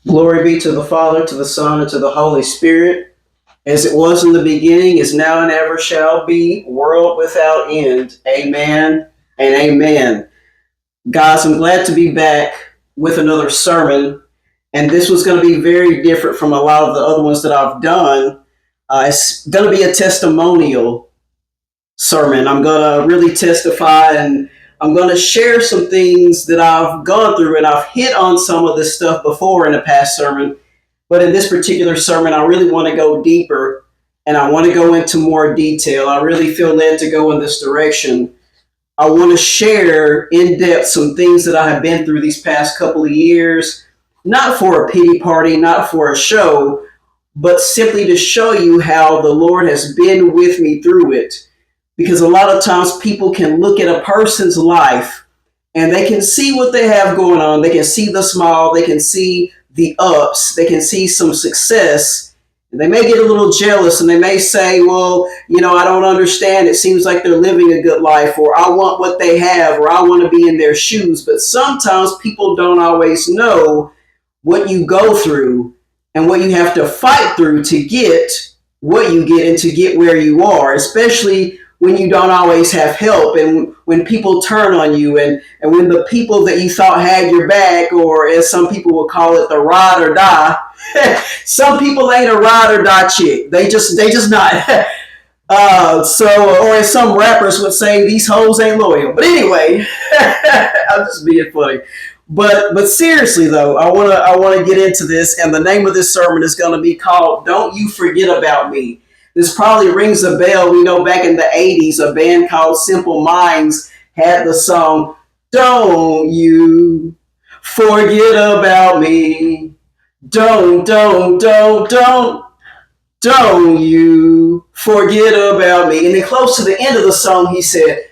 Glory be to the Father, to the Son, and to the Holy Spirit, as it was in the beginning, is now, and ever shall be, world without end. Amen and amen. Guys, I'm glad to be back with another sermon, and this was going to be very different from a lot of the other ones that I've done. It's going to be a testimonial sermon. I'm going to really testify, and I'm going to share some things that I've gone through, and I've hit on some of this stuff before in a past sermon. But in this particular sermon, I really want to go deeper, and I want to go into more detail. I really feel led to go in this direction. I want to share in depth some things that I have been through these past couple of years, not for a pity party, not for a show, but simply to show you how the Lord has been with me through it. Because a lot of times people can look at a person's life and they can see what they have going on. They can see the smile, they can see the ups, they can see some success. And they may get a little jealous and they may say, well, I don't understand. It seems like they're living a good life, or I want what they have, or I want to be in their shoes. But sometimes people don't always know what you go through and what you have to fight through to get what you get and to get where you are, especially when you don't always have help, and when people turn on you, and when the people that you thought had your back, or as some people will call it, the ride or die. Some people ain't a ride or die chick. They just not. Or as some rappers would say, these hoes ain't loyal. But anyway, I'm just being funny. But seriously though, I wanna get into this, and the name of this sermon is gonna be called "Don't You Forget About Me." This probably rings a bell. We know back in the 80s, a band called Simple Minds had the song, "Don't You Forget About Me. Don't you forget about me." And then close to the end of the song, he said,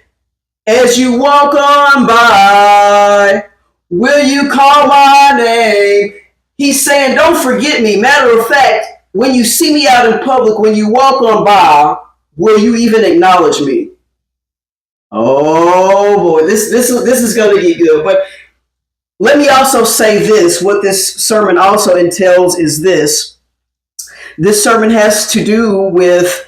"As you walk on by, will you call my name?" He's saying, don't forget me. Matter of fact, when you see me out in public, when you walk on by, will you even acknowledge me? Oh boy, this is going to get good. But let me also say this. What this sermon also entails is this. This sermon has to do with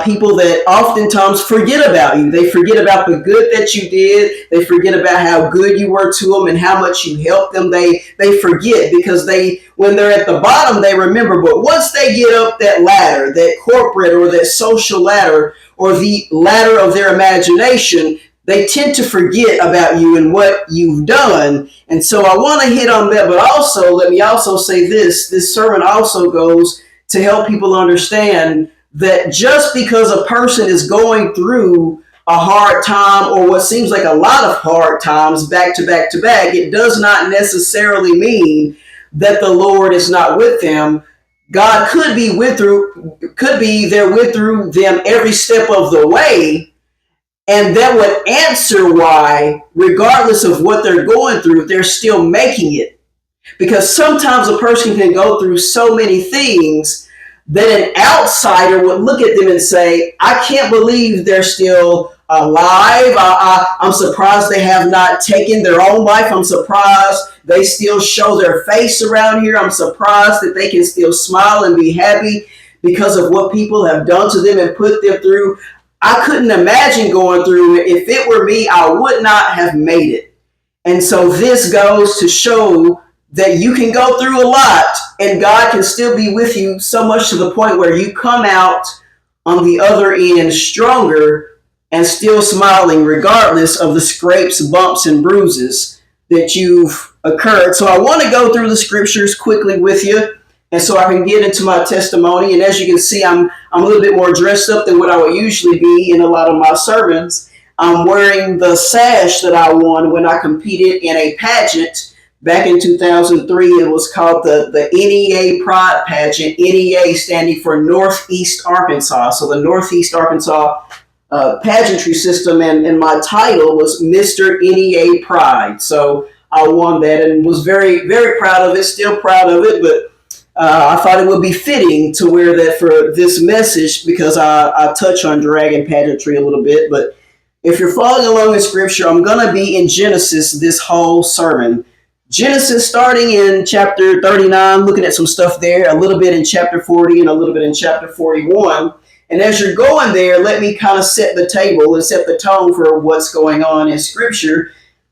people that oftentimes forget about you. They forget about the good that you did. They forget about how good you were to them and how much you helped them. They forget because when they're at the bottom, they remember. But once they get up that ladder, that corporate or that social ladder, or the ladder of their imagination, they tend to forget about you and what you've done. And so I want to hit on that. But also, let me also say this. This sermon also goes to help people understand that just because a person is going through a hard time, or what seems like a lot of hard times back to back to back, it does not necessarily mean that the Lord is not with them. God could be there with through them every step of the way, and that would answer why, regardless of what they're going through, they're still making it. Because sometimes a person can go through so many things that an outsider would look at them and say, I can't believe they're still alive. I'm surprised they have not taken their own life. I'm surprised they still show their face around here. I'm surprised that they can still smile and be happy because of what people have done to them and put them through. I couldn't imagine going through it. If it were me, I would not have made it. And so this goes to show that you can go through a lot and God can still be with you, so much to the point where you come out on the other end stronger and still smiling, regardless of the scrapes, bumps, and bruises that you've occurred. So I want to go through the scriptures quickly with you, and so I can get into my testimony. And as you can see, I'm a little bit more dressed up than what I would usually be in a lot of my sermons. I'm wearing the sash that I won when I competed in a pageant back in 2003. It was called the NEA Pride Pageant, NEA standing for Northeast Arkansas. So the Northeast Arkansas pageantry system, and my title was Mr. NEA Pride. So I won that and was very, very proud of it, still proud of it, but I thought it would be fitting to wear that for this message because I touch on dragon pageantry a little bit. But if you're following along in scripture, I'm going to be in Genesis this whole sermon. Genesis starting in chapter 39, looking at some stuff there, a little bit in chapter 40 and a little bit in chapter 41. And as you're going there, let me kind of set the table and set the tone for what's going on in Scripture.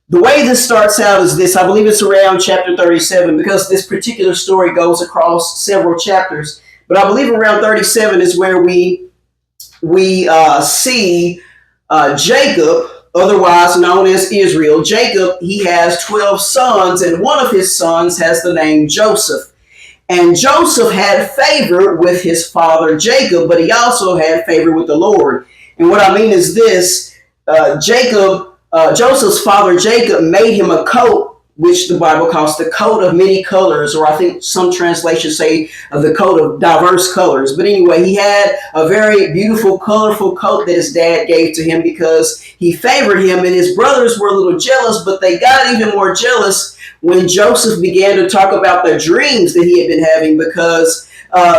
The way this starts out is this. I believe it's around chapter 37 because this particular story goes across several chapters. But I believe around 37 is where we see Jacob, otherwise known as Israel. Jacob, he has 12 sons, and one of his sons has the name Joseph. And Joseph had favor with his father Jacob, but he also had favor with the Lord. And what I mean is this: Joseph's father Jacob made him a coat, which the Bible calls the coat of many colors, or I think some translations say the coat of diverse colors. But anyway, he had a very beautiful, colorful coat that his dad gave to him because he favored him, and his brothers were a little jealous, but they got even more jealous when Joseph began to talk about the dreams that he had been having because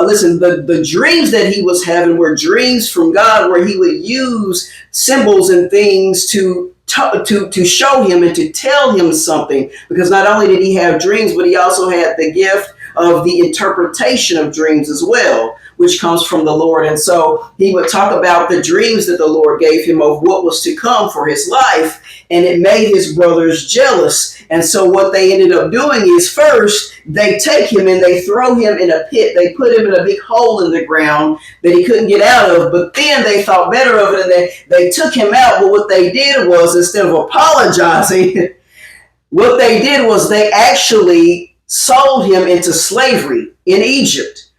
listen, the dreams that he was having were dreams from God where he would use symbols and things to show him and to tell him something, because not only did he have dreams, but he also had the gift of the interpretation of dreams as well, which comes from the Lord. And so he would talk about the dreams that the Lord gave him of what was to come for his life, and it made his brothers jealous. And so what they ended up doing is, first they take him and they throw him in a pit. They put him in a big hole in the ground that he couldn't get out of. But then they thought better of it and they took him out. But what they did was, instead of apologizing, what they did was they actually sold him into slavery in Egypt.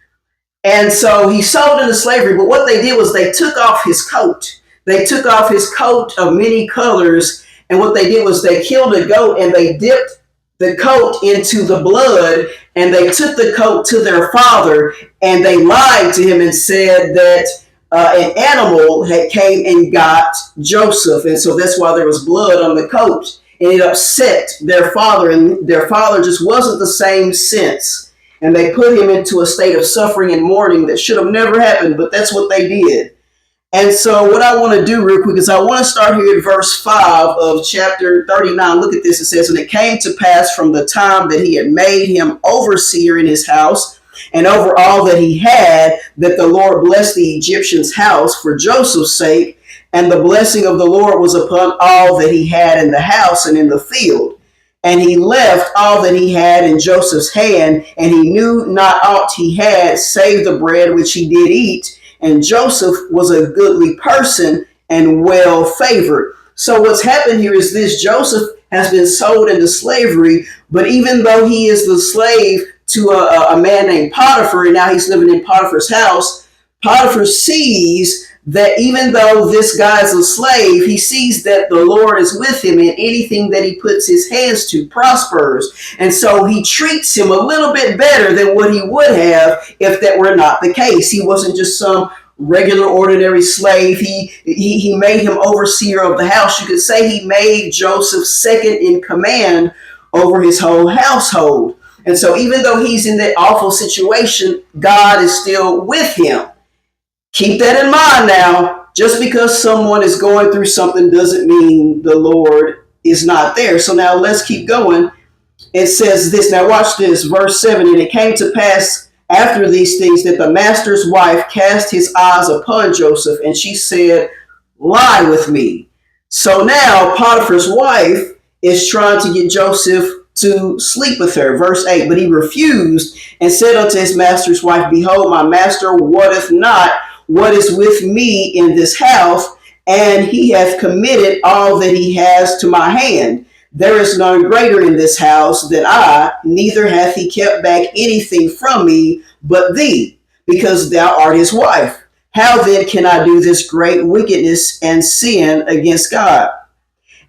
And so he sold into slavery. But what they did was they took off his coat. They took off his coat of many colors. And what they did was they killed a goat and they dipped the coat into the blood, and they took the coat to their father, and they lied to him and said that an animal had came and got Joseph, and so that's why there was blood on the coat. And it upset their father, and their father just wasn't the same since. And they put him into a state of suffering and mourning that should have never happened, but that's what they did. And so what I want to do real quick is I want to start here at verse 5 of chapter 39. Look at this. It says, "And it came to pass from the time that he had made him overseer in his house and over all that he had, that the Lord blessed the Egyptian's house for Joseph's sake. And the blessing of the Lord was upon all that he had in the house and in the field. And he left all that he had in Joseph's hand, and he knew not aught he had, save the bread which he did eat. And Joseph was a goodly person and well favored." So what's happened here is this: Joseph has been sold into slavery, but even though he is the slave to a man named Potiphar, and now he's living in Potiphar's house, Potiphar sees that even though this guy is a slave, he sees that the Lord is with him, and anything that he puts his hands to prospers. And so he treats him a little bit better than what he would have if that were not the case. He wasn't just some regular ordinary slave. He made him overseer of the house. You could say he made Joseph second in command over his whole household. And so even though he's in that awful situation, God is still with him. Keep that in mind now. Just because someone is going through something doesn't mean the Lord is not there. So now let's keep going. It says this. Now watch this. Verse 7. "And it came to pass after these things that the master's wife cast his eyes upon Joseph, and she said, Lie with me." So now Potiphar's wife is trying to get Joseph to sleep with her. Verse 8. "But he refused and said unto his master's wife, Behold, my master wotteth not what is with me in this house, and he hath committed all that he has to my hand. There is none greater in this house than I, neither hath he kept back anything from me but thee, because thou art his wife. How then can I do this great wickedness and sin against God?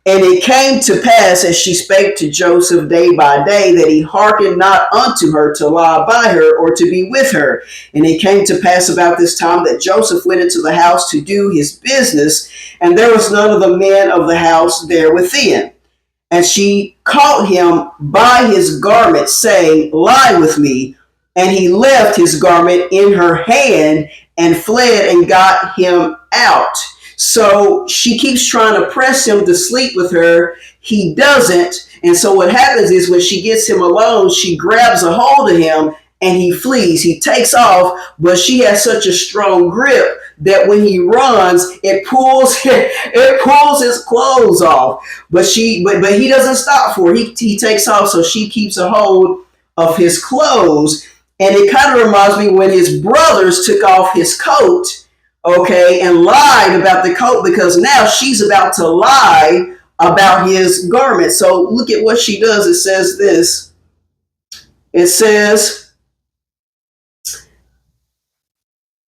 And it came to pass, as she spake to Joseph day by day, that he hearkened not unto her to lie by her or to be with her. And it came to pass about this time that Joseph went into the house to do his business, and there was none of the men of the house there within. And she caught him by his garment, saying, Lie with me. And he left his garment in her hand and fled and got him out. So she keeps trying to press him to sleep with her. He doesn't. And so what happens is when she gets him alone, she grabs a hold of him and he flees. He takes off, but she has such a strong grip that when he runs, it pulls it pulls his clothes off. But he doesn't stop for her. He takes off, so she keeps a hold of his clothes. And it kind of reminds me when his brothers took off his coat, okay, and lied about the coat because now she's about to lie about his garment. So look at what she does. It says this. It says,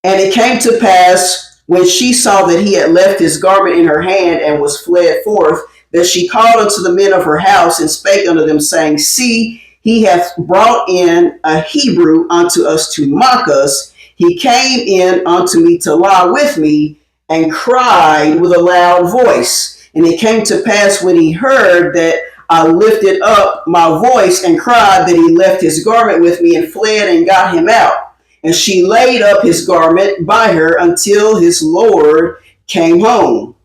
and it came to pass when she saw that he had left his garment in her hand and was fled forth, that she called unto the men of her house and spake unto them, saying, See, he hath brought in a Hebrew unto us to mock us. He came in unto me to lie with me, and cried with a loud voice. And it came to pass when he heard that I lifted up my voice and cried, that he left his garment with me and fled and got him out. And she laid up his garment by her until his Lord came home.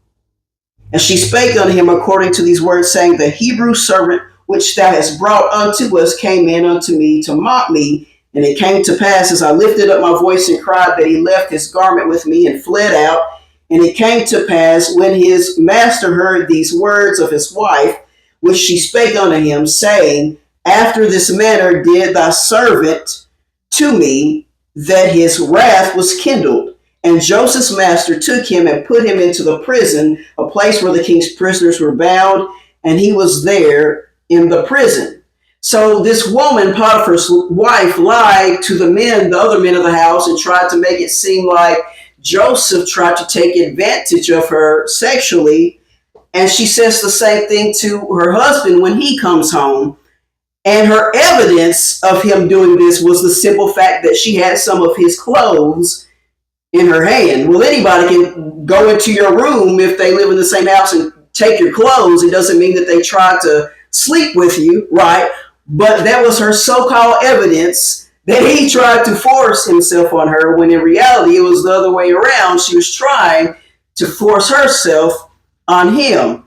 And she spake unto him according to these words, saying, The Hebrew servant which thou hast brought unto us came in unto me to mock me. And it came to pass, as I lifted up my voice and cried, that he left his garment with me and fled out. And it came to pass, when his master heard these words of his wife, which she spake unto him, saying, After this manner did thy servant to me, that his wrath was kindled. And Joseph's master took him and put him into the prison, a place where the king's prisoners were bound, and he was there in the prison. So this woman, Potiphar's wife, lied to the other men of the house, and tried to make it seem like Joseph tried to take advantage of her sexually. And she says the same thing to her husband when he comes home. And her evidence of him doing this was the simple fact that she had some of his clothes in her hand. Well, anybody can go into your room if they live in the same house and take your clothes. It doesn't mean that they tried to sleep with you, right? But that was her so-called evidence that he tried to force himself on her, when in reality it was the other way around. She was trying to force herself on him.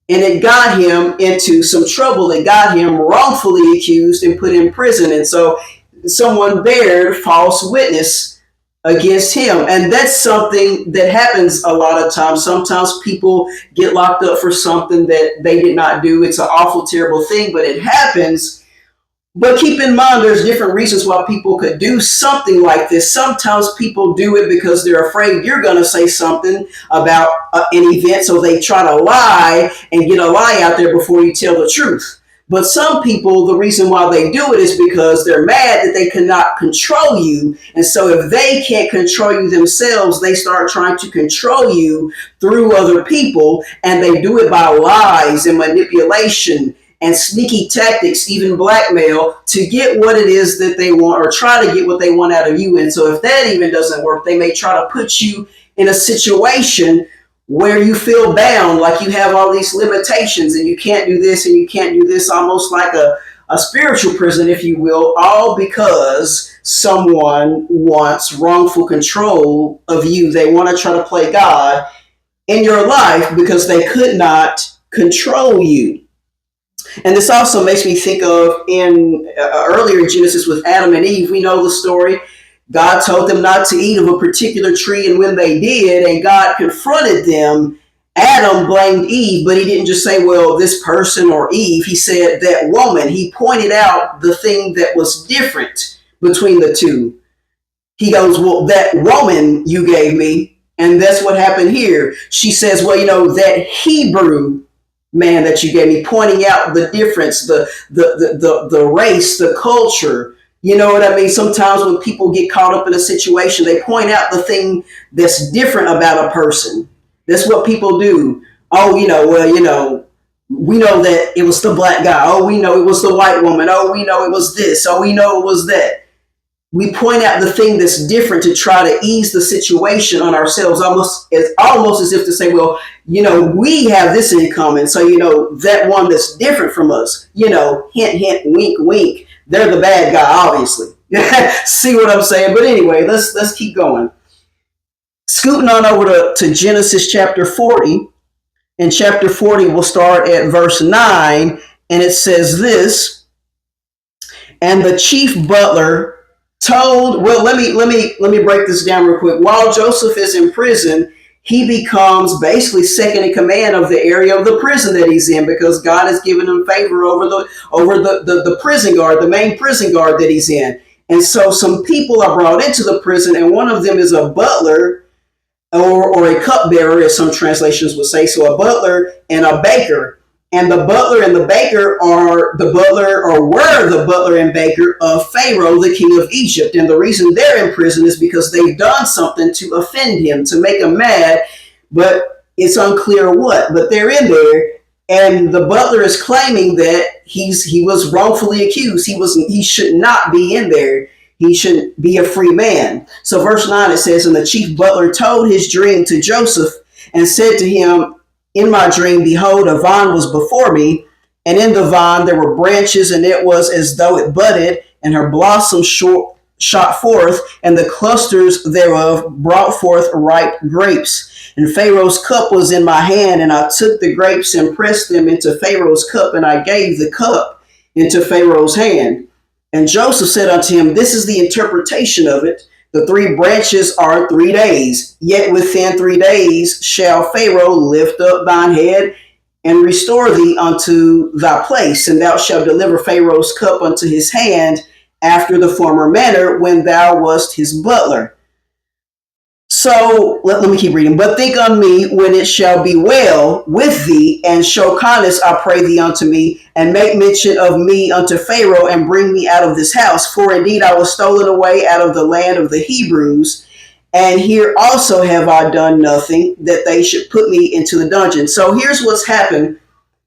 And it got him into some trouble. It got him wrongfully accused and put in prison. And so someone bared false witness against him. And that's something that happens a lot of times. Sometimes people get locked up for something that they did not do. It's an awful, terrible thing, but it happens. But keep in mind, there's different reasons why people could do something like this. Sometimes people do it because they're afraid you're going to say something about an event, so they try to lie and get a lie out there before you tell the truth. But some people, the reason why they do it is because they're mad that they cannot control you. And so if they can't control you themselves, they start trying to control you through other people, and they do it by lies and manipulation and sneaky tactics, even blackmail, to get what it is that they want, or try to get what they want out of you. And so if that even doesn't work, they may try to put you in a situation where you feel bound, like you have all these limitations and you can't do this and you can't do this, almost like a spiritual prison, if you will, all because someone wants wrongful control of you. They want to try to play God in your life because they could not control you. And this also makes me think of in earlier in Genesis with Adam and Eve. We know the story. God told them not to eat of a particular tree, and when they did, and God confronted them, Adam blamed Eve, but he didn't just say, well, this person or Eve. He said that woman. He pointed out the thing that was different between the two. He goes, well, that woman you gave me, and that's what happened here. She says, well, that Hebrew man that you gave me, pointing out the difference, the race, the culture. You know what I mean? Sometimes when people get caught up in a situation, they point out the thing that's different about a person. That's what people do. Oh, we know that it was the black guy. Oh, we know it was the white woman. Oh, we know it was this. Oh, we know it was that. We point out the thing that's different to try to ease the situation on ourselves, almost as if to say, well, we have this in common. So, that one that's different from us, hint, hint, wink, wink. They're the bad guy, obviously. See what I'm saying? But anyway, let's keep going. Scooting on over to Genesis chapter 40. In chapter 40, we'll start at verse 9. And it says this, and the chief butler told, well, let me break this down real quick. While Joseph is in prison, he becomes basically second in command of the area of the prison that he's in, because God has given him favor over the prison guard, the main prison guard that he's in. And so some people are brought into the prison, and one of them is a butler, or a cupbearer, as some translations would say. So a butler and a baker. And the butler and the baker are the butler, or were the butler and baker of Pharaoh, the king of Egypt. And the reason they're in prison is because they've done something to offend him, to make him mad, but it's unclear what. But they're in there, and the butler is claiming that he was wrongfully accused. He should not be in there. He should be a free man. So verse 9, it says, and the chief butler told his dream to Joseph and said to him, in my dream, behold, a vine was before me, and in the vine there were branches, and it was as though it budded, and her blossoms shot forth, and the clusters thereof brought forth ripe grapes. And Pharaoh's cup was in my hand, and I took the grapes and pressed them into Pharaoh's cup, and I gave the cup into Pharaoh's hand. And Joseph said unto him, this is the interpretation of it. The 3 branches are 3 days. Yet within 3 days shall Pharaoh lift up thine head and restore thee unto thy place. And thou shalt deliver Pharaoh's cup unto his hand after the former manner when thou wast his butler. So let me keep reading. But think on me when it shall be well with thee, and show kindness, I pray thee, unto me, and make mention of me unto Pharaoh, and bring me out of this house. For indeed I was stolen away out of the land of the Hebrews, and here also have I done nothing, that they should put me into the dungeon. So here's what's happened.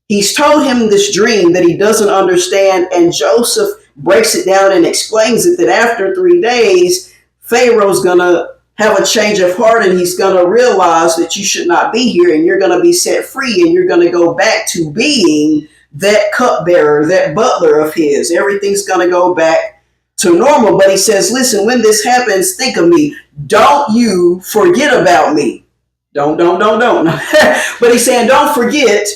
He's told him this dream that he doesn't understand, and Joseph breaks it down and explains it, that after 3 days, Pharaoh's going to have a change of heart, and he's going to realize that you should not be here, and you're going to be set free, and you're going to go back to being that cupbearer, that butler of his. Everything's going to go back to normal. But he says, listen, when this happens, think of me. Don't you forget about me. Don't. But he's saying, don't forget.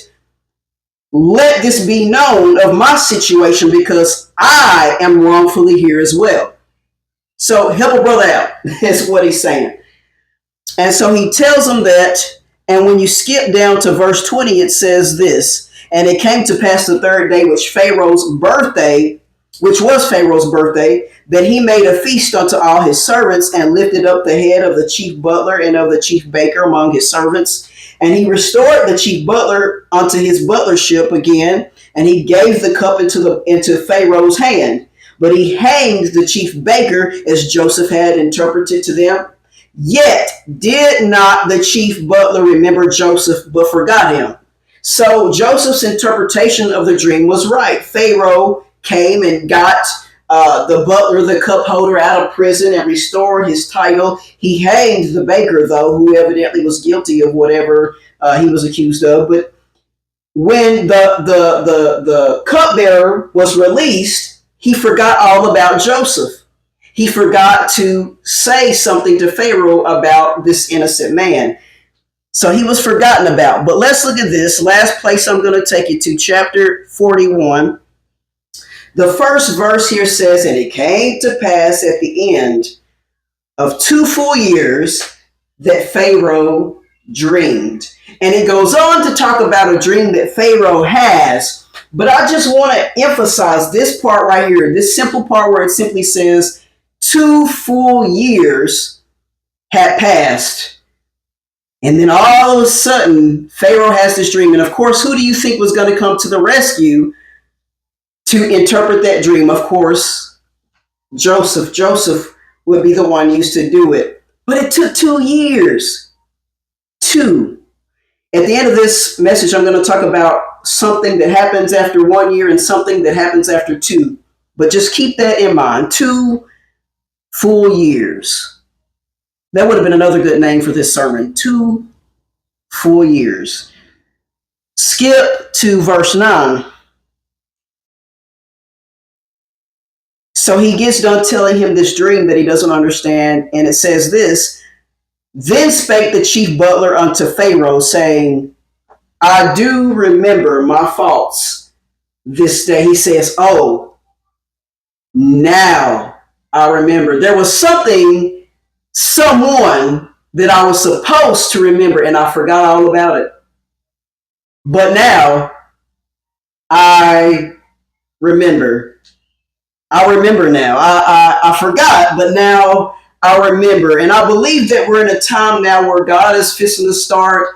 Let this be known of my situation, because I am wrongfully here as well. So help a brother out, is what he's saying. And so he tells them that, and when you skip down to verse 20, it says this, and it came to pass the 3rd day, which was Pharaoh's birthday, that he made a feast unto all his servants, and lifted up the head of the chief butler and of the chief baker among his servants. And he restored the chief butler unto his butlership again, and he gave the cup into Pharaoh's hand. But he hanged the chief baker, as Joseph had interpreted to them. Yet did not the chief butler remember Joseph, but forgot him. So Joseph's interpretation of the dream was right. Pharaoh came and got the butler, the cup holder, out of prison and restored his title. He hanged the baker, though, who evidently was guilty of whatever he was accused of. But when the cupbearer was released, he forgot all about Joseph. He forgot to say something to Pharaoh about this innocent man. So he was forgotten about. But let's look at this. Last place I'm going to take you to, chapter 41. The first verse here says, and it came to pass at the end of 2 full years that Pharaoh dreamed. And it goes on to talk about a dream that Pharaoh has. But I just want to emphasize this part right here, this simple part where it simply says 2 full years had passed. And then all of a sudden, Pharaoh has this dream. And of course, who do you think was going to come to the rescue to interpret that dream? Of course, Joseph. Joseph would be the one used to do it. But it took 2 years. 2. At the end of this message, I'm going to talk about something that happens after 1 year and something that happens after 2. But just keep that in mind. 2 full years. That would have been another good name for this sermon. 2 full years. Skip to verse 9. So he gets done telling him this dream that he doesn't understand. And it says this, then spake the chief butler unto Pharaoh, saying, I do remember my faults this day. He says, oh, now I remember. There was something, someone that I was supposed to remember, and I forgot all about it. But now I remember. I remember now. I forgot, but now I remember. And I believe that we're in a time now where God is fixing to start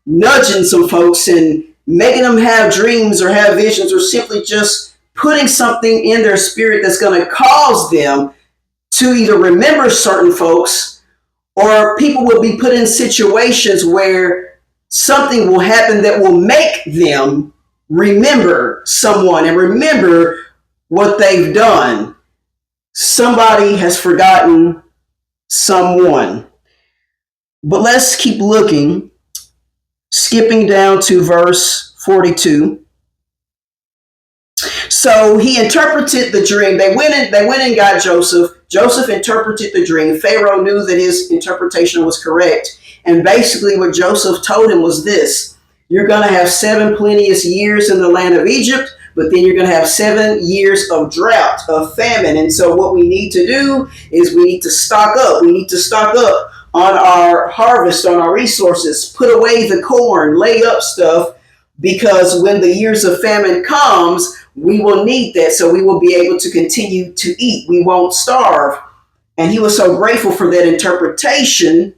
nudging some folks and making them have dreams or have visions, or simply just putting something in their spirit that's going to cause them to either remember certain folks, or people will be put in situations where something will happen that will make them remember someone and remember what they've done. Somebody has forgotten someone. But let's keep looking, skipping down to verse 42. So he interpreted the dream. They went and got Joseph. Joseph interpreted the dream. Pharaoh knew that his interpretation was correct. And basically what Joseph told him was this: you're going to have 7 plenteous years in the land of Egypt, but then you're going to have 7 years of drought, of famine. And so what we need to do is we need to stock up. We need to stock up on our harvest, on our resources, put away the corn, lay up stuff, because when the years of famine comes, we will need that, so we will be able to continue to eat. We won't starve. And he was so grateful for that interpretation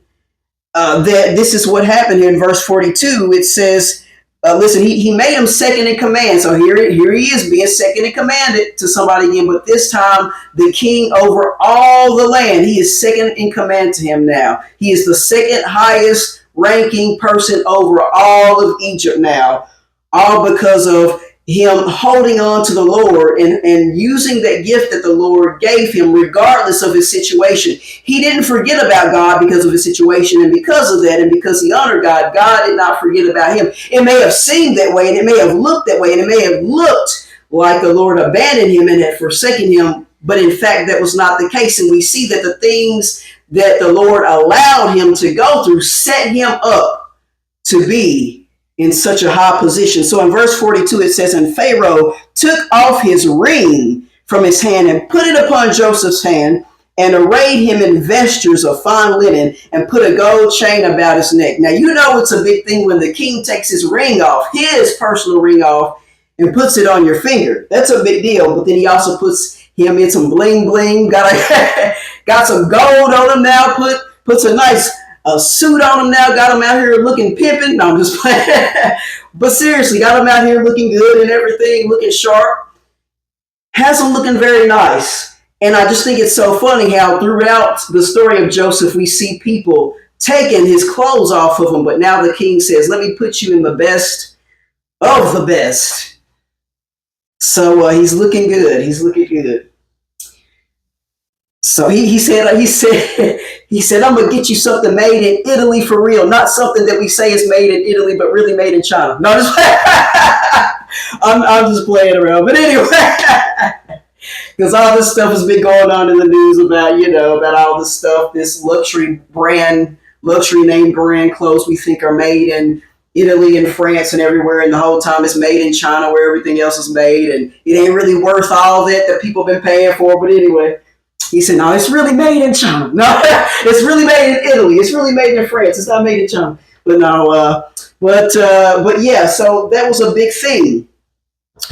that this is what happened here in verse 42. It says, listen, he made him second in command. So here he is being second in command to somebody again, but this time the king over all the land. He is second in command to him now. He is the second highest ranking person over all of Egypt now, all because of him holding on to the Lord and using that gift that the Lord gave him regardless of his situation. He didn't forget about God because of his situation, and because of that, and because he honored God, God did not forget about him. It may have seemed that way, and it may have looked that way, and it may have looked like the Lord abandoned him and had forsaken him, but in fact that was not the case. And we see that the things that the Lord allowed him to go through set him up to be in such a high position. So in verse 42 it says, and Pharaoh took off his ring from his hand and put it upon Joseph's hand, and arrayed him in vestures of fine linen, and put a gold chain about his neck. Now you know it's a big thing when the king takes his ring off, his personal ring off, and puts it on your finger. That's a big deal. But then he also puts him in some bling bling, got some gold on him now, puts a nice suit on him now, got him out here looking pimping. No, I'm just playing. But seriously, got him out here looking good and everything, looking sharp. Has him looking very nice. And I just think it's so funny how throughout the story of Joseph, we see people taking his clothes off of him. But now the king says, let me put you in the best of the best. So he's looking good. He's looking good. So he said, I'm going to get you something made in Italy for real. Not something that we say is made in Italy, but really made in China. No, I'm just playing around. But anyway, because all this stuff has been going on in the news about all this stuff, this luxury name brand clothes we think are made in Italy and France and everywhere, and the whole time it's made in China where everything else is made, and it ain't really worth all that people have been paying for. But anyway, he said, no, it's really made in China. No, it's really made in Italy. It's really made in France. It's not made in China. But no, but yeah, so that was a big thing.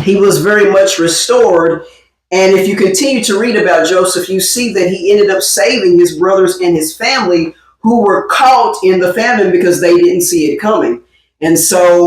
He was very much restored. And if you continue to read about Joseph, you see that he ended up saving his brothers and his family who were caught in the famine because they didn't see it coming. And so,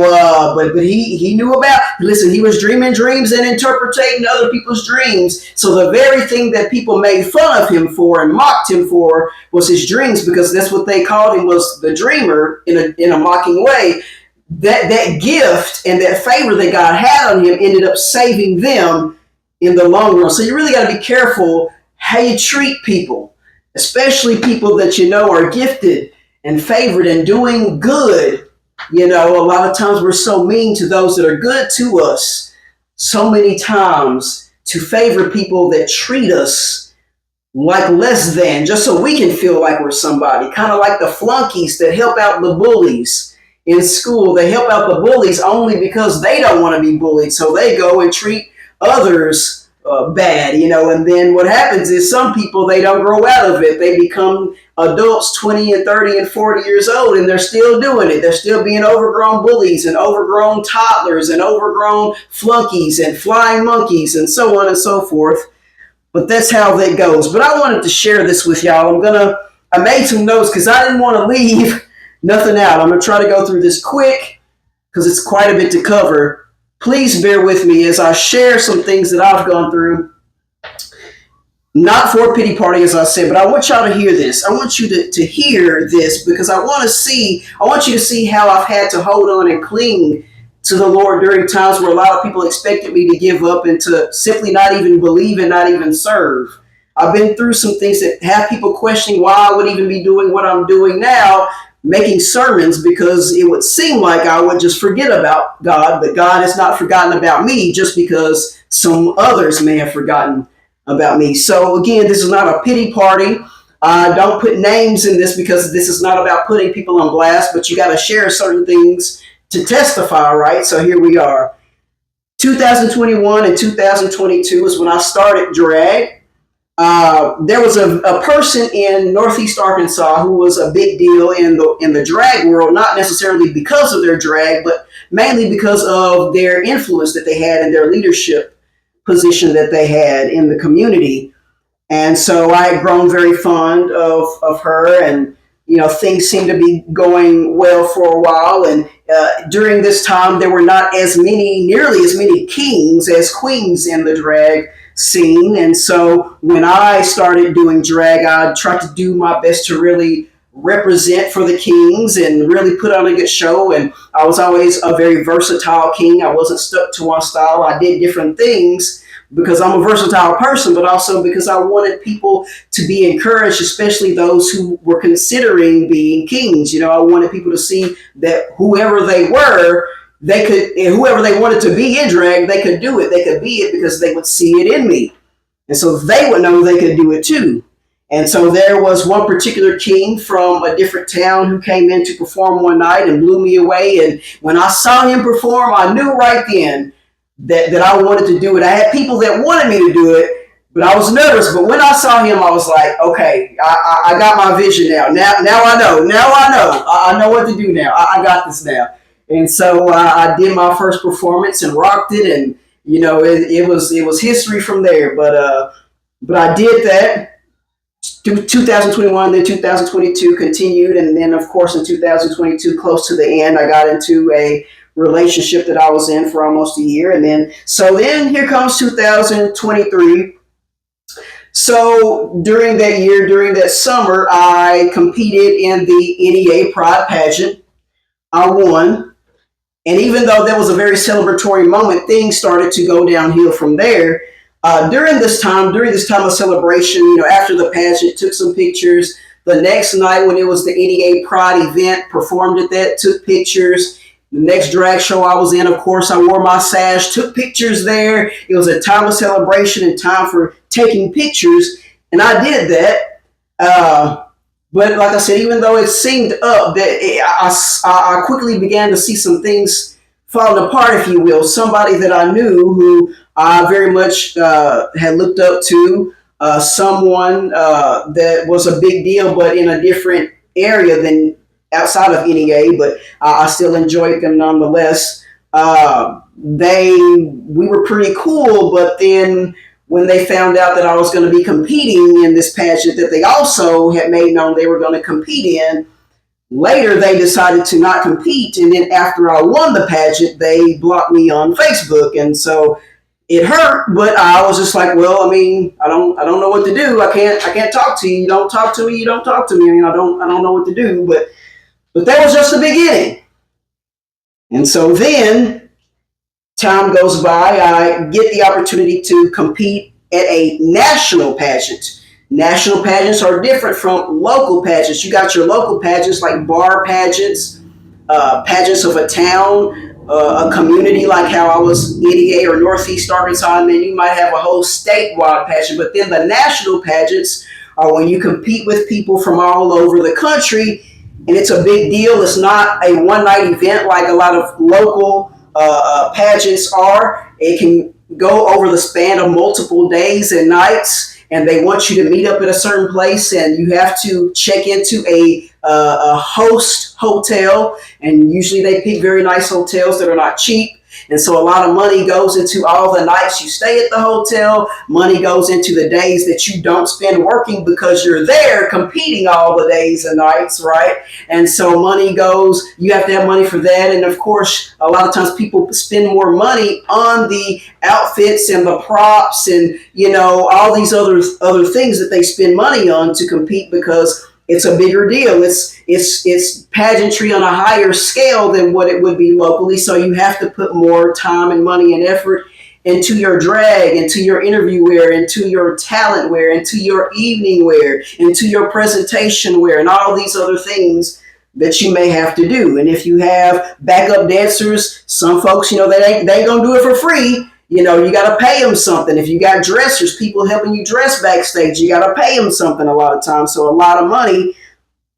but he knew about, listen, he was dreaming dreams and interpreting other people's dreams. So the very thing that people made fun of him for and mocked him for was his dreams, because that's what they called him, was the dreamer in a mocking way. That gift and that favor that God had on him ended up saving them in the long run. So you really got to be careful how you treat people, especially people that you know are gifted and favored and doing good. A lot of times we're so mean to those that are good to us, so many times, to favor people that treat us like less than, just so we can feel like we're somebody, kind of like the flunkies that help out the bullies. in school. They help out the bullies only because they don't want to be bullied. So they go and treat others bad, and then what happens is some people, they don't grow out of it. They become adults 20 and 30 and 40 years old, and they're still doing it. They're still being overgrown bullies and overgrown toddlers and overgrown flunkies and flying monkeys and so on and so forth. But that's how that goes. But I wanted to share this with y'all. I made some notes because I didn't want to leave nothing out. I'm going to try to go through this quick because it's quite a bit to cover. Please bear with me as I share some things that I've gone through. Not for a pity party, as I said, but I want y'all to hear this. I want you to hear this because I want you to see how I've had to hold on and cling to the Lord during times where a lot of people expected me to give up and to simply not even believe and not even serve. I've been through some things that have people questioning why I would even be doing what I'm doing now, making sermons, because it would seem like I would just forget about God, but God has not forgotten about me just because some others may have forgotten about me. So again, this is not a pity party. Don't put names in this because this is not about putting people on blast, but you got to share certain things to testify, right? So here we are. 2021 and 2022 is when I started drag. There was a person in Northeast Arkansas who was a big deal in the drag world, not necessarily because of their drag, but mainly because of their influence that they had and their leadership position that they had in the community. And so I had grown very fond of her, and things seemed to be going well for a while. And during this time, there were not nearly as many kings as queens in the drag scene. And so when I started doing drag, I tried to do my best to really represent for the kings and really put on a good show. And I was always a very versatile king. I wasn't stuck to one style. I did different things because I'm a versatile person, but also because I wanted people to be encouraged, especially those who were considering being kings. I wanted people to see that whoever they were, whoever they wanted to be in drag, they could do it. They could be it because they would see it in me. And so they would know they could do it too. And so there was one particular king from a different town who came in to perform one night and blew me away. And when I saw him perform, I knew right then that I wanted to do it. I had people that wanted me to do it, but I was nervous. But when I saw him, I was like, okay, I got my vision now. Now I know. I know what to do now. I got this now. And so I did my first performance and rocked it, and it was history from there. But I did that. 2021, then 2022 continued, and then of course in 2022, close to the end, I got into a relationship that I was in for almost a year, and then here comes 2023. So during that year, during that summer, I competed in the NEA Pride pageant. I won. And even though that was a very celebratory moment, things started to go downhill from there. During this time of celebration, after the pageant, took some pictures. The next night when it was the NEA Pride event, performed at that, took pictures. The next drag show I was in, of course, I wore my sash, took pictures there. It was a time of celebration and time for taking pictures, and I did that. But like I said, even though it seemed up, I quickly began to see some things falling apart, if you will. Somebody that I knew who I very much had looked up to, someone that was a big deal, but in a different area than outside of NEA, but I still enjoyed them nonetheless. We were pretty cool, but then when they found out that I was going to be competing in this pageant that they also had made known they were going to compete in, later they decided to not compete. And then after I won the pageant, they blocked me on Facebook. And so it hurt, but I was just like, well, I don't know what to do. I can't talk to you. You don't talk to me. You don't talk to me. I don't know what to do. But that was just the beginning. And so then time goes by, I get the opportunity to compete at a national pageant. National pageants are different from local pageants. You got your local pageants like bar pageants, pageants of a town, a community like how I was NEA or Northeast Arkansas, and then you might have a whole statewide pageant. But then the national pageants are when you compete with people from all over the country, and it's a big deal. It's not a one night event like a lot of local pageants are. It can go over the span of multiple days and nights, and they want you to meet up at a certain place, and you have to check into a host hotel, and usually they pick very nice hotels that are not cheap. And so a lot of money goes into all the nights you stay at the hotel. Money goes into the days that you don't spend working because you're there competing all the days and nights, right? And so money goes, you have to have money for that. And of course, a lot of times people spend more money on the outfits and the props and, all these other things that they spend money on to compete because it's a bigger deal. It's pageantry on a higher scale than what it would be locally. So you have to put more time and money and effort into your drag, into your interview wear, into your talent wear, into your evening wear, into your presentation wear, and all these other things that you may have to do. And if you have backup dancers, some folks, they ain't gonna do it for free. You got to pay them something. If you got dressers, people helping you dress backstage, you got to pay them something a lot of times. So a lot of money,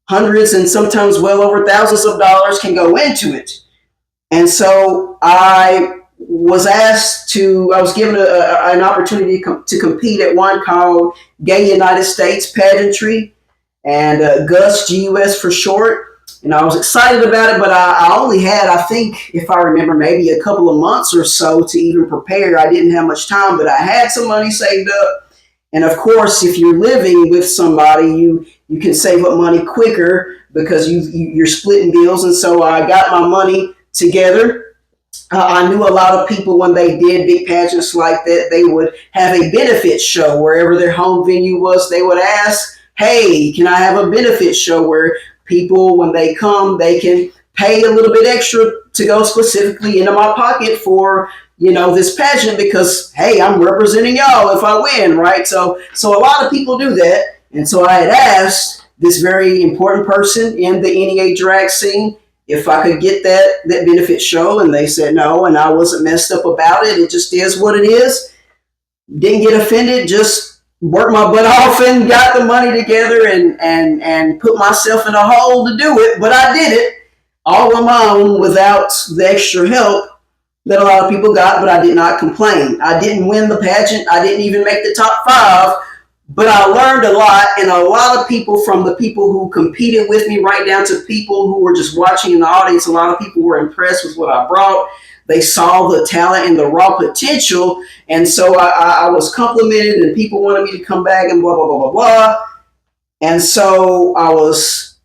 hundreds and sometimes well over thousands of dollars can go into it. And so I was given an opportunity to compete at one called Gay United States Pageantry, and GUS, GUS for short. And I was excited about it, but I only had, I think, if I remember, maybe a couple of months or so to even prepare. I didn't have much time, but I had some money saved up. And of course, if you're living with somebody, you can save up money quicker because you're splitting bills. And so I got my money together. I knew a lot of people when they did big pageants like that, they would have a benefit show wherever their home venue was. They would ask, hey, can I have a benefit show where people, when they come, they can pay a little bit extra to go specifically into my pocket for, this pageant because, hey, I'm representing y'all if I win, right? So a lot of people do that. And so I had asked this very important person in the NEA drag scene if I could get that benefit show, and they said no, and I wasn't messed up about it. It just is what it is. Didn't get offended, just worked my butt off and got the money together and put myself in a hole to do it. But I did it all on my own without the extra help that a lot of people got, but I did not complain. I didn't win the pageant. I didn't even make the top 5, but I learned a lot, and a lot of people, from the people who competed with me right down to people who were just watching in the audience, a lot of people were impressed with what I brought. They saw the talent and the raw potential. And so I was complimented, and people wanted me to come back and blah, blah, blah, blah, blah. And so I was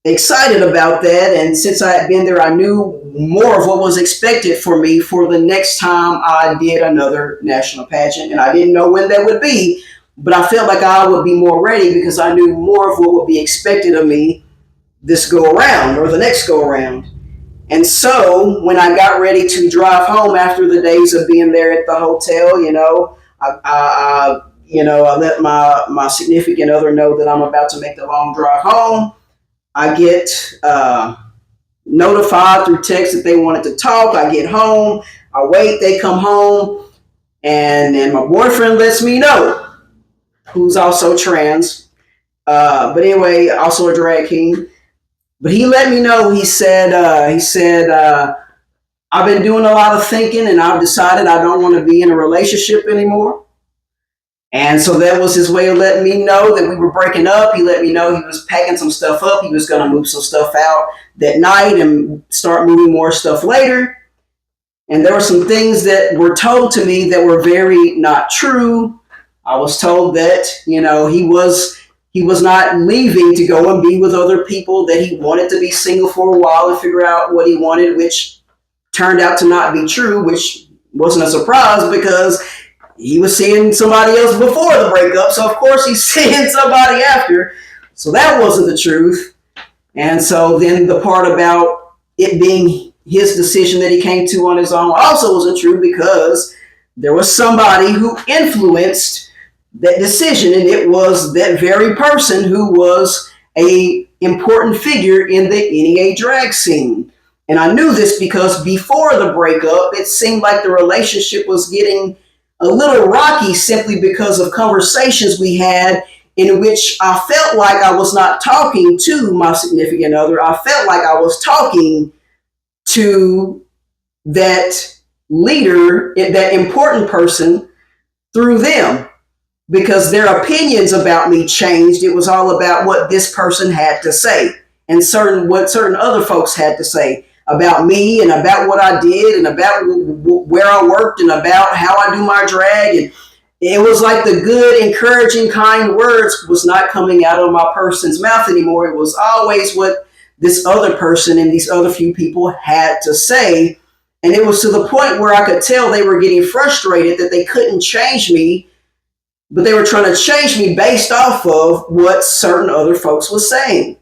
excited about that. And since I had been there, I knew more of what was expected for me for the next time I did another national pageant. And I didn't know when that would be, but I felt like I would be more ready because I knew more of what would be expected of me this go around or the next go around. And so when I got ready to drive home after the days of being there at the hotel, I let my significant other know that I'm about to make the long drive home. I get notified through text that they wanted to talk. I get home. I wait. They come home. And then my boyfriend lets me know, who's also trans. But anyway, also a drag king. But he let me know, he said, I've been doing a lot of thinking and I've decided I don't want to be in a relationship anymore. And so that was his way of letting me know that we were breaking up. He let me know he was packing some stuff up. He was going to move some stuff out that night and start moving more stuff later. And there were some things that were told to me that were very not true. I was told that, he was not leaving to go and be with other people, that he wanted to be single for a while and figure out what he wanted, which turned out to not be true, which wasn't a surprise because he was seeing somebody else before the breakup. So, of course, he's seeing somebody after. So that wasn't the truth. And so then the part about it being his decision that he came to on his own also wasn't true because there was somebody who influenced that decision, and it was that very person who was a important figure in the NEA drag scene. And I knew this because before the breakup, it seemed like the relationship was getting a little rocky simply because of conversations we had in which I felt like I was not talking to my significant other. I felt like I was talking to that leader, that important person, through them, because their opinions about me changed. It was all about what this person had to say and what certain other folks had to say about me and about what I did and about where I worked and about how I do my drag. And it was like the good, encouraging, kind words was not coming out of my person's mouth anymore. It was always what this other person and these other few people had to say. And it was to the point where I could tell they were getting frustrated that they couldn't change me, but they were trying to change me based off of what certain other folks was saying.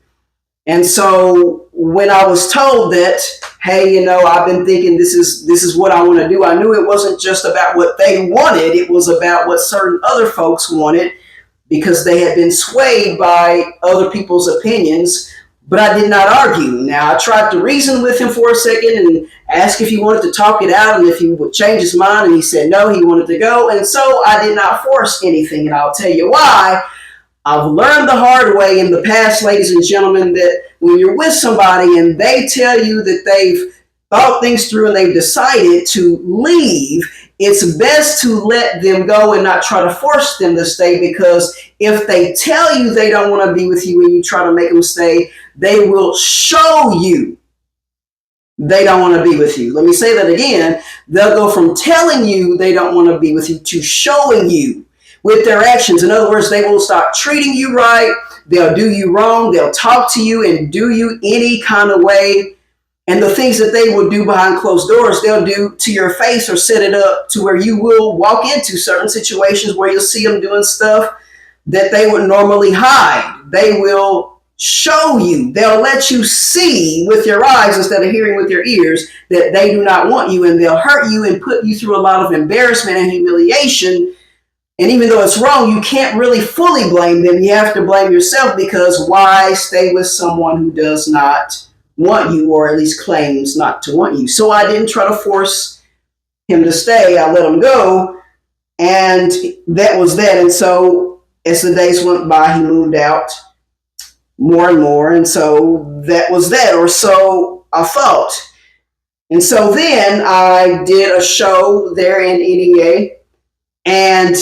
And so when I was told that, hey, I've been thinking this is what I want to do, I knew it wasn't just about what they wanted. It was about what certain other folks wanted, because they had been swayed by other people's opinions. But I did not argue. Now, I tried to reason with him for a second and ask if he wanted to talk it out and if he would change his mind. And he said no, he wanted to go. And so I did not force anything. And I'll tell you why. I've learned the hard way in the past, ladies and gentlemen, that when you're with somebody and they tell you that they've thought things through and they've decided to leave, it's best to let them go and not try to force them to stay, because if they tell you they don't want to be with you and you try to make them stay, they will show you they don't want to be with you. Let me say that again. They'll go from telling you they don't want to be with you to showing you with their actions. In other words, they will stop treating you right. They'll do you wrong. They'll talk to you and do you any kind of way. And the things that they will do behind closed doors, they'll do to your face or set it up to where you will walk into certain situations where you'll see them doing stuff that they would normally hide. They will show you. They'll let you see with your eyes instead of hearing with your ears that they do not want you, and they'll hurt you and put you through a lot of embarrassment and humiliation. And even though it's wrong, you can't really fully blame them. You have to blame yourself, because why stay with someone who does not want you, or at least claims not to want you? So I didn't try to force him to stay. I let him go, and that was that. And so as the days went by, he moved out more and more, and so that was that, or so I thought. And so then I did a show there in NEA, and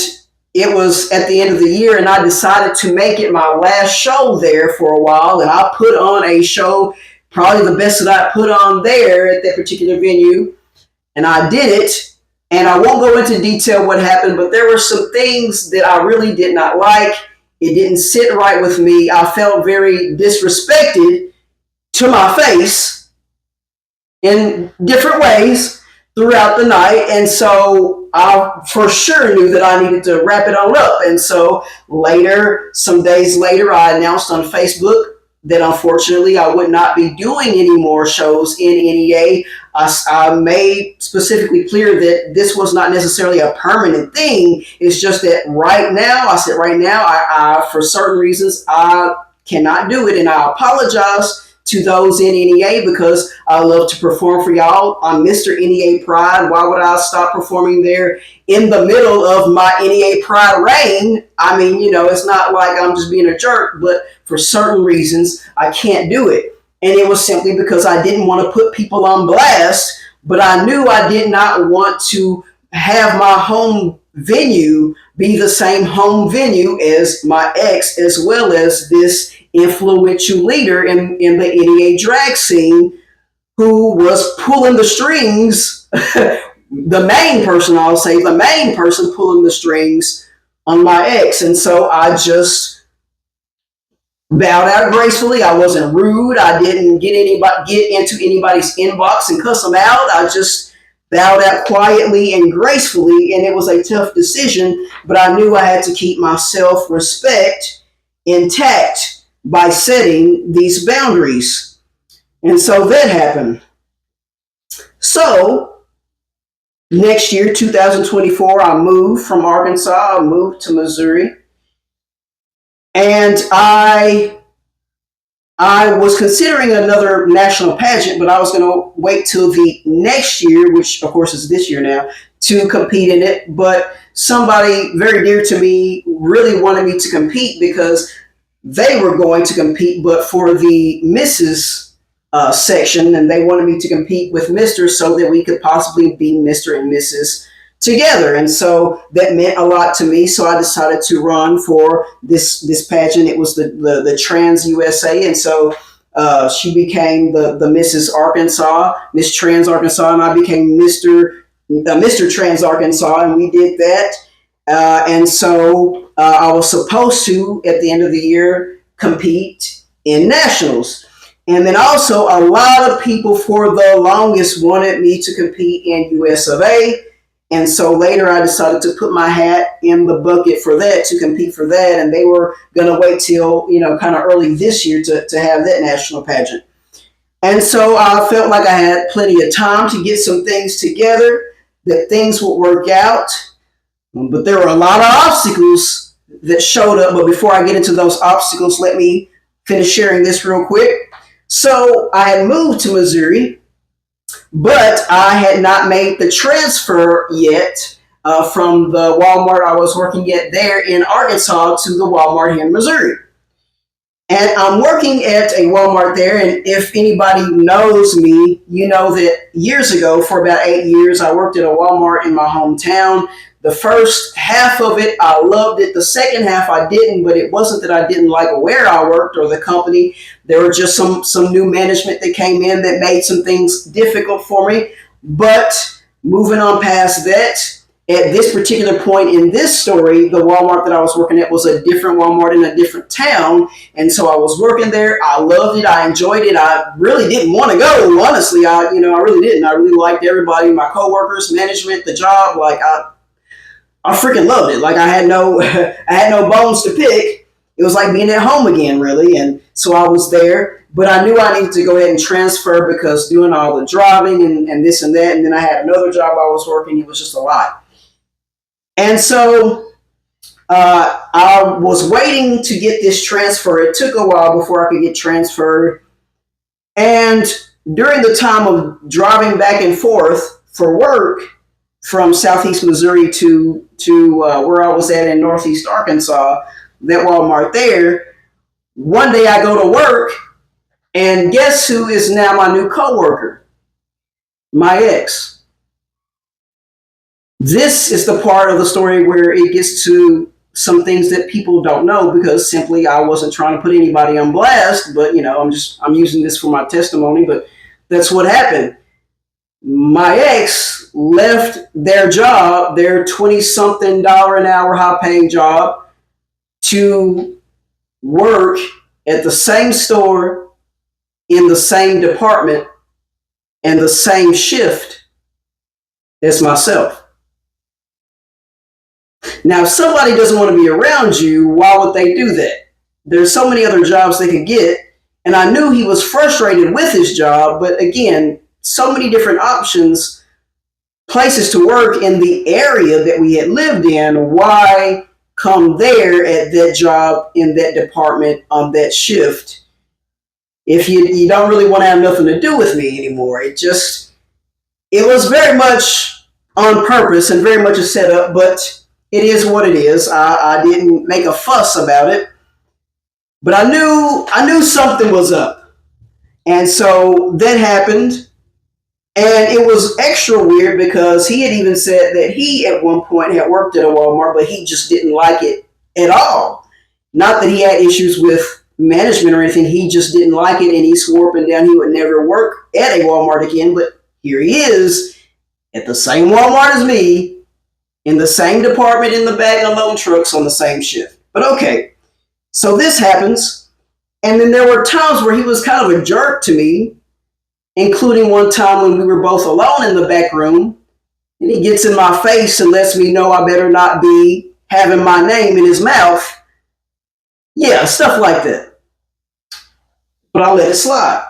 it was at the end of the year, and I decided to make it my last show there for a while. And I put on a show, probably the best that I put on there at that particular venue. And I did it. And I won't go into detail what happened, but there were some things that I really did not like. It didn't sit right with me. I felt very disrespected to my face in different ways throughout the night. And so I for sure knew that I needed to wrap it on up. And so later, some days later, I announced on Facebook that unfortunately I would not be doing any more shows in NEA. I made specifically clear that this was not necessarily a permanent thing. It's just that right now, I for certain reasons, I cannot do it. And I apologize to those in NEA, because I love to perform for y'all. I'm Mr. NEA Pride. Why would I stop performing there in the middle of my NEA Pride reign? I mean, it's not like I'm just being a jerk, but for certain reasons, I can't do it. And it was simply because I didn't want to put people on blast, but I knew I did not want to have my home venue be the same home venue as my ex, as well as this influential leader in the NEA drag scene, who was pulling the strings, the main person pulling the strings on my ex. And so I just bowed out gracefully. I wasn't rude. I didn't get into anybody's inbox and cuss them out. I just bowed out quietly and gracefully, and it was a tough decision, but I knew I had to keep my self-respect intact by setting these boundaries. And so that happened. So next year, 2024, I moved from Arkansas. I moved to Missouri. And I was considering another national pageant, but I was going to wait till the next year, which of course is this year now, to compete in it. But somebody very dear to me really wanted me to compete because they were going to compete, but for the Mrs. Section, and they wanted me to compete with Mr. so that we could possibly be Mr. and Mrs. together. And so that meant a lot to me. So I decided to run for this pageant. It was the Trans USA, and so she became the Mrs. Arkansas, Miss Trans Arkansas, and I became Mr. Trans Arkansas, and we did that. And so I was supposed to, at the end of the year, compete in nationals. And then also, a lot of people for the longest wanted me to compete in US of A. And so later I decided to put my hat in the bucket for that, to compete for that. And they were going to wait till, kind of early this year to have that national pageant. And so I felt like I had plenty of time to get some things together, that things would work out. But there were a lot of obstacles that showed up. But before I get into those obstacles, let me finish sharing this real quick. So I had moved to Missouri, but I had not made the transfer yet from the Walmart I was working at there in Arkansas to the Walmart here in Missouri. And I'm working at a Walmart there, and if anybody knows me, you know that years ago, for about 8 years, I worked at a Walmart in my hometown. The first half of it, I loved it. The second half, I didn't, but it wasn't that I didn't like where I worked or the company. There were just some new management that came in that made some things difficult for me. But moving on past that, at this particular point in this story, the Walmart that I was working at was a different Walmart in a different town. And so I was working there. I loved it. I enjoyed it. I really didn't want to go. Honestly, I really didn't. I really liked everybody, my coworkers, management, the job. Like I freaking loved it. Like I had no bones to pick. It was like being at home again, really. And so I was there, but I knew I needed to go ahead and transfer because doing all the driving and this and that. And then I had another job I was working. It was just a lot. And so I was waiting to get this transfer. It took a while before I could get transferred. And during the time of driving back and forth for work from Southeast Missouri to where I was at in Northeast Arkansas, that Walmart there, one day I go to work, and guess who is now my new coworker? My ex. This is the part of the story where it gets to some things that people don't know, because simply I wasn't trying to put anybody on blast, but I'm using this for my testimony, but that's what happened. My ex left their job, their 20-something dollar an hour high paying job, to work at the same store, in the same department, and the same shift as myself. Now, if somebody doesn't want to be around you, why would they do that? There's so many other jobs they could get, and I knew he was frustrated with his job, but again, so many different options, places to work in the area that we had lived in. Why come there at that job, in that department, on that shift, if you don't really want to have nothing to do with me anymore? It was very much on purpose and very much a setup, but it is what it is. I didn't make a fuss about it, but I knew something was up. And so that happened. And it was extra weird because he had even said that he at one point had worked at a Walmart, but he just didn't like it at all. Not that he had issues with management or anything. He just didn't like it, and he swore up and down he would never work at a Walmart again. But here he is at the same Walmart as me, in the same department, in the bag and loan trucks, on the same shift. But okay, so this happens. And then there were times where he was kind of a jerk to me, including one time when we were both alone in the back room, and he gets in my face and lets me know I better not be having my name in his mouth. Yeah, stuff like that. But I'll let it slide.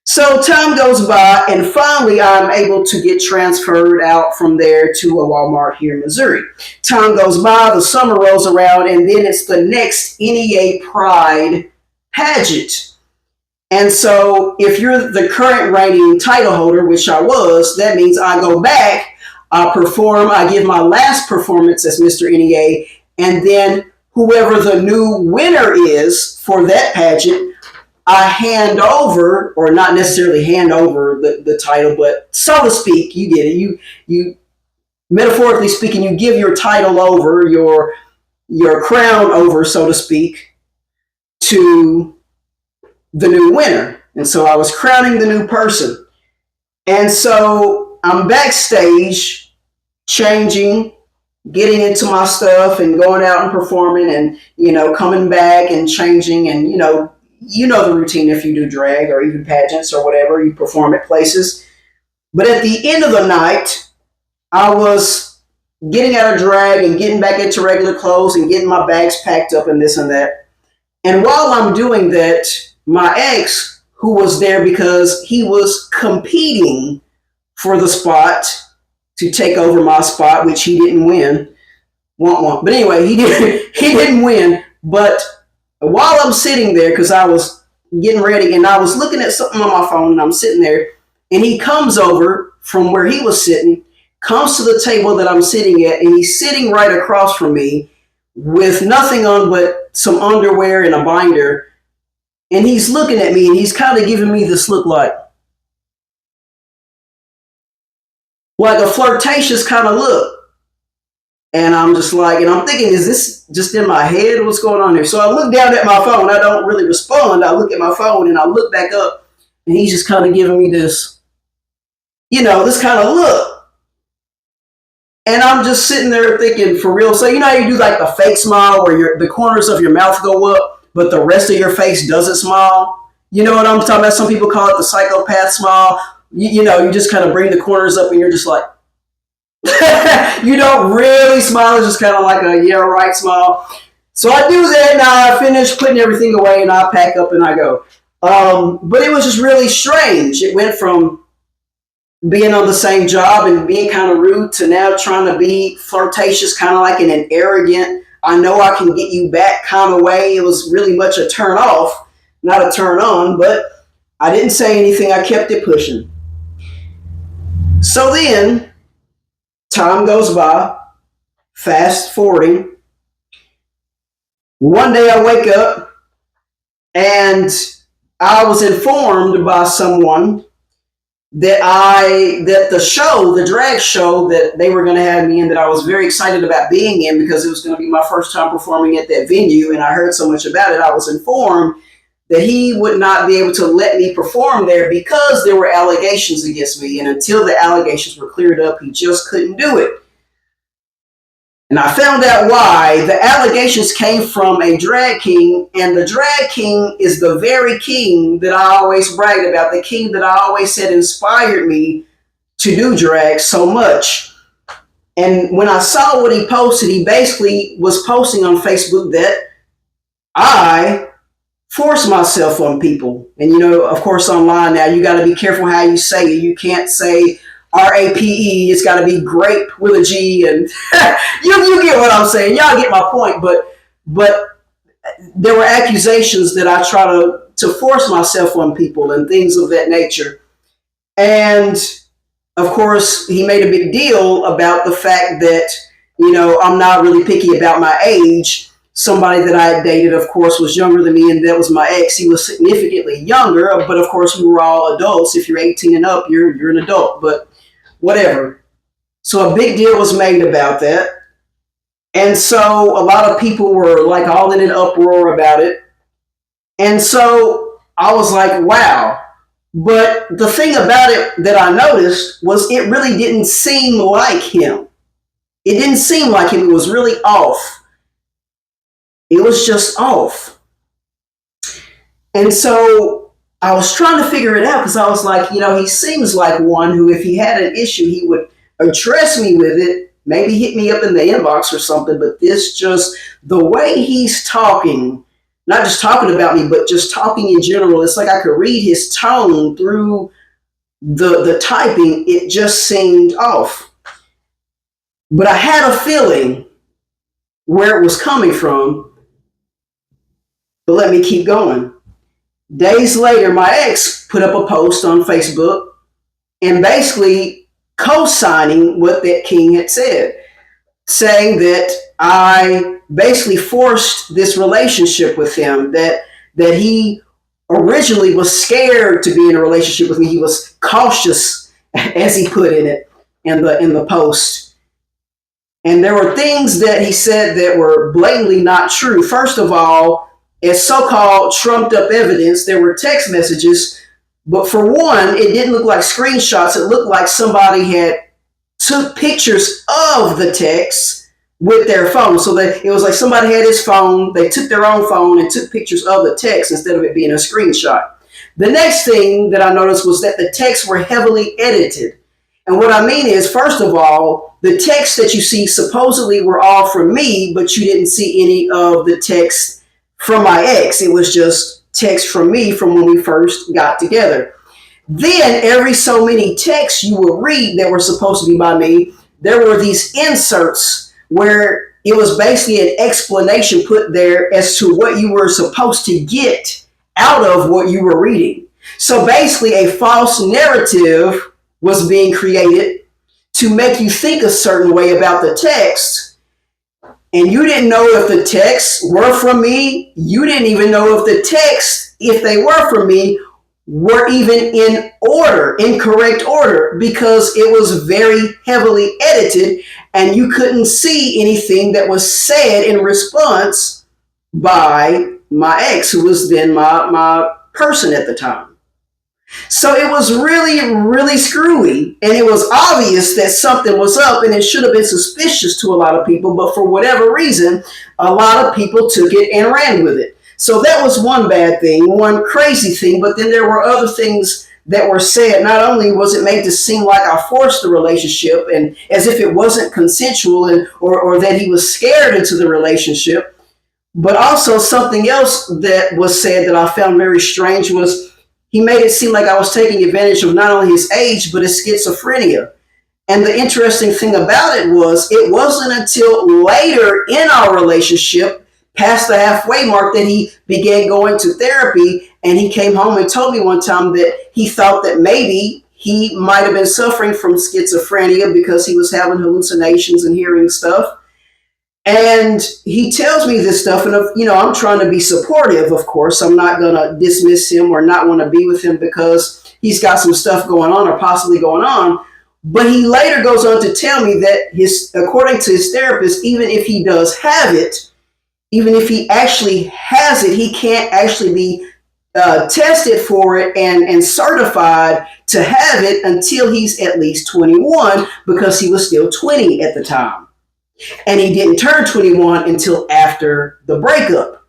So time goes by, and finally I'm able to get transferred out from there to a Walmart here in Missouri. Time goes by, the summer rolls around, and then it's the next NEA Pride pageant. And so if you're the current reigning title holder, which I was, that means I go back. I perform, I give my last performance as Mr. NEA, and then whoever the new winner is for that pageant, I hand over, or not necessarily hand over the title, but so to speak, you get it. You metaphorically speaking, you give your title over, your crown over, so to speak, to the new winner. And so I was crowning the new person. And so I'm backstage changing, getting into my stuff and going out and performing and, coming back and changing and, the routine if you do drag or even pageants or whatever, you perform at places. But at the end of the night, I was getting out of drag and getting back into regular clothes and getting my bags packed up and this and that. And while I'm doing that, my ex, who was there because he was competing for the spot to take over my spot, which he didn't win. But anyway, he didn't win. But while I'm sitting there, because I was getting ready and I was looking at something on my phone and I'm sitting there, and he comes over from where he was sitting, comes to the table that I'm sitting at, and he's sitting right across from me with nothing on but some underwear and a binder. And he's looking at me and he's kind of giving me this look like a flirtatious kind of look. And I'm just like, and I'm thinking, is this just in my head? What's going on here? So I look down at my phone. I don't really respond. I look at my phone and I look back up and he's just kind of giving me this, this kind of look. And I'm just sitting there thinking, for real. So you know how you do like the fake smile where the corners of your mouth go up, but the rest of your face doesn't smile? You know what I'm talking about? Some people call it the psychopath smile. You just kind of bring the corners up and you're just like, you don't really smile. It's just kind of like a yeah, right smile. So I do that and I finish putting everything away and I pack up and I go. But it was just really strange. It went from being on the same job and being kind of rude to now trying to be flirtatious, kind of like in an arrogant, I know I can get you back kind of way. It was really much a turn off, not a turn on, but I didn't say anything. I kept it pushing. So then time goes by, fast forwarding. One day I wake up and I was informed by someone that the drag show that they were going to have me in, that I was very excited about being in because it was going to be my first time performing at that venue, and I heard so much about it. I was informed that he would not be able to let me perform there because there were allegations against me, and until the allegations were cleared up, he just couldn't do it. And I found out why. The allegations came from a drag king, and the drag king is the very king that I always bragged about, the king that I always said inspired me to do drag so much. And when I saw what he posted, he basically was posting on Facebook that I force myself on people. And of course, online now, you got to be careful how you say it. You can't say RAPE, it's got to be grape with a G, and you get what I'm saying. Y'all get my point. But there were accusations that I try to force myself on people and things of that nature. And of course, he made a big deal about the fact that I'm not really picky about my age. Somebody that I had dated, of course, was younger than me, and that was my ex. He was significantly younger, but of course, we were all adults. If you're 18 and up, you're an adult. But whatever. So a big deal was made about that. And so a lot of people were like all in an uproar about it. And so I was like, wow. But the thing about it that I noticed was it really didn't seem like him. It didn't seem like him. It was really off. It was just off. And so I was trying to figure it out because I was like, he seems like one who, if he had an issue, he would address me with it, maybe hit me up in the inbox or something. But the way he's talking, not just talking about me, but just talking in general, it's like I could read his tone through the typing. It just seemed off. But I had a feeling where it was coming from. But let me keep going. Days later, my ex put up a post on Facebook and basically co-signing what that king had said, saying that I basically forced this relationship with him, that he originally was scared to be in a relationship with me. He was cautious, as he put in the post. And there were things that he said that were blatantly not true. First of all, as so-called trumped up evidence, there were text messages, but for one, it didn't look like screenshots. It looked like somebody had took pictures of the text with their phone. So that it was like somebody had his phone, they took their own phone and took pictures of the text instead of it being a screenshot. The next thing that I noticed was that the texts were heavily edited. And what I mean is, first of all, the texts that you see supposedly were all from me, but you didn't see any of the text from my ex. It was just text from me from when we first got together. Then every so many texts you would read that were supposed to be by me, there were these inserts where it was basically an explanation put there as to what you were supposed to get out of what you were reading. So basically a false narrative was being created to make you think a certain way about the text. And you didn't know if the texts were from me. You didn't even know if the texts, if they were from me, were even in order, in correct order, because it was very heavily edited and you couldn't see anything that was said in response by my ex, who was then my person at the time. So it was really, really screwy, and it was obvious that something was up, and it should have been suspicious to a lot of people, but for whatever reason, a lot of people took it and ran with it. So that was one bad thing, one crazy thing, but then there were other things that were said. Not only was it made to seem like I forced the relationship and as if it wasn't consensual or that he was scared into the relationship, but also something else that was said that I found very strange was he made it seem like I was taking advantage of not only his age, but his schizophrenia. And the interesting thing about it wasn't until later in our relationship, past the halfway mark, that he began going to therapy. And he came home and told me one time that he thought that maybe he might have been suffering from schizophrenia because he was having hallucinations and hearing stuff. And he tells me this stuff, and I'm trying to be supportive, of course. I'm not going to dismiss him or not want to be with him because he's got some stuff going on or possibly going on. But he later goes on to tell me that according to his therapist, even if he does have it, even if he actually has it, he can't actually be tested for it and certified to have it until he's at least 21, because he was still 20 at the time. And he didn't turn 21 until after the breakup.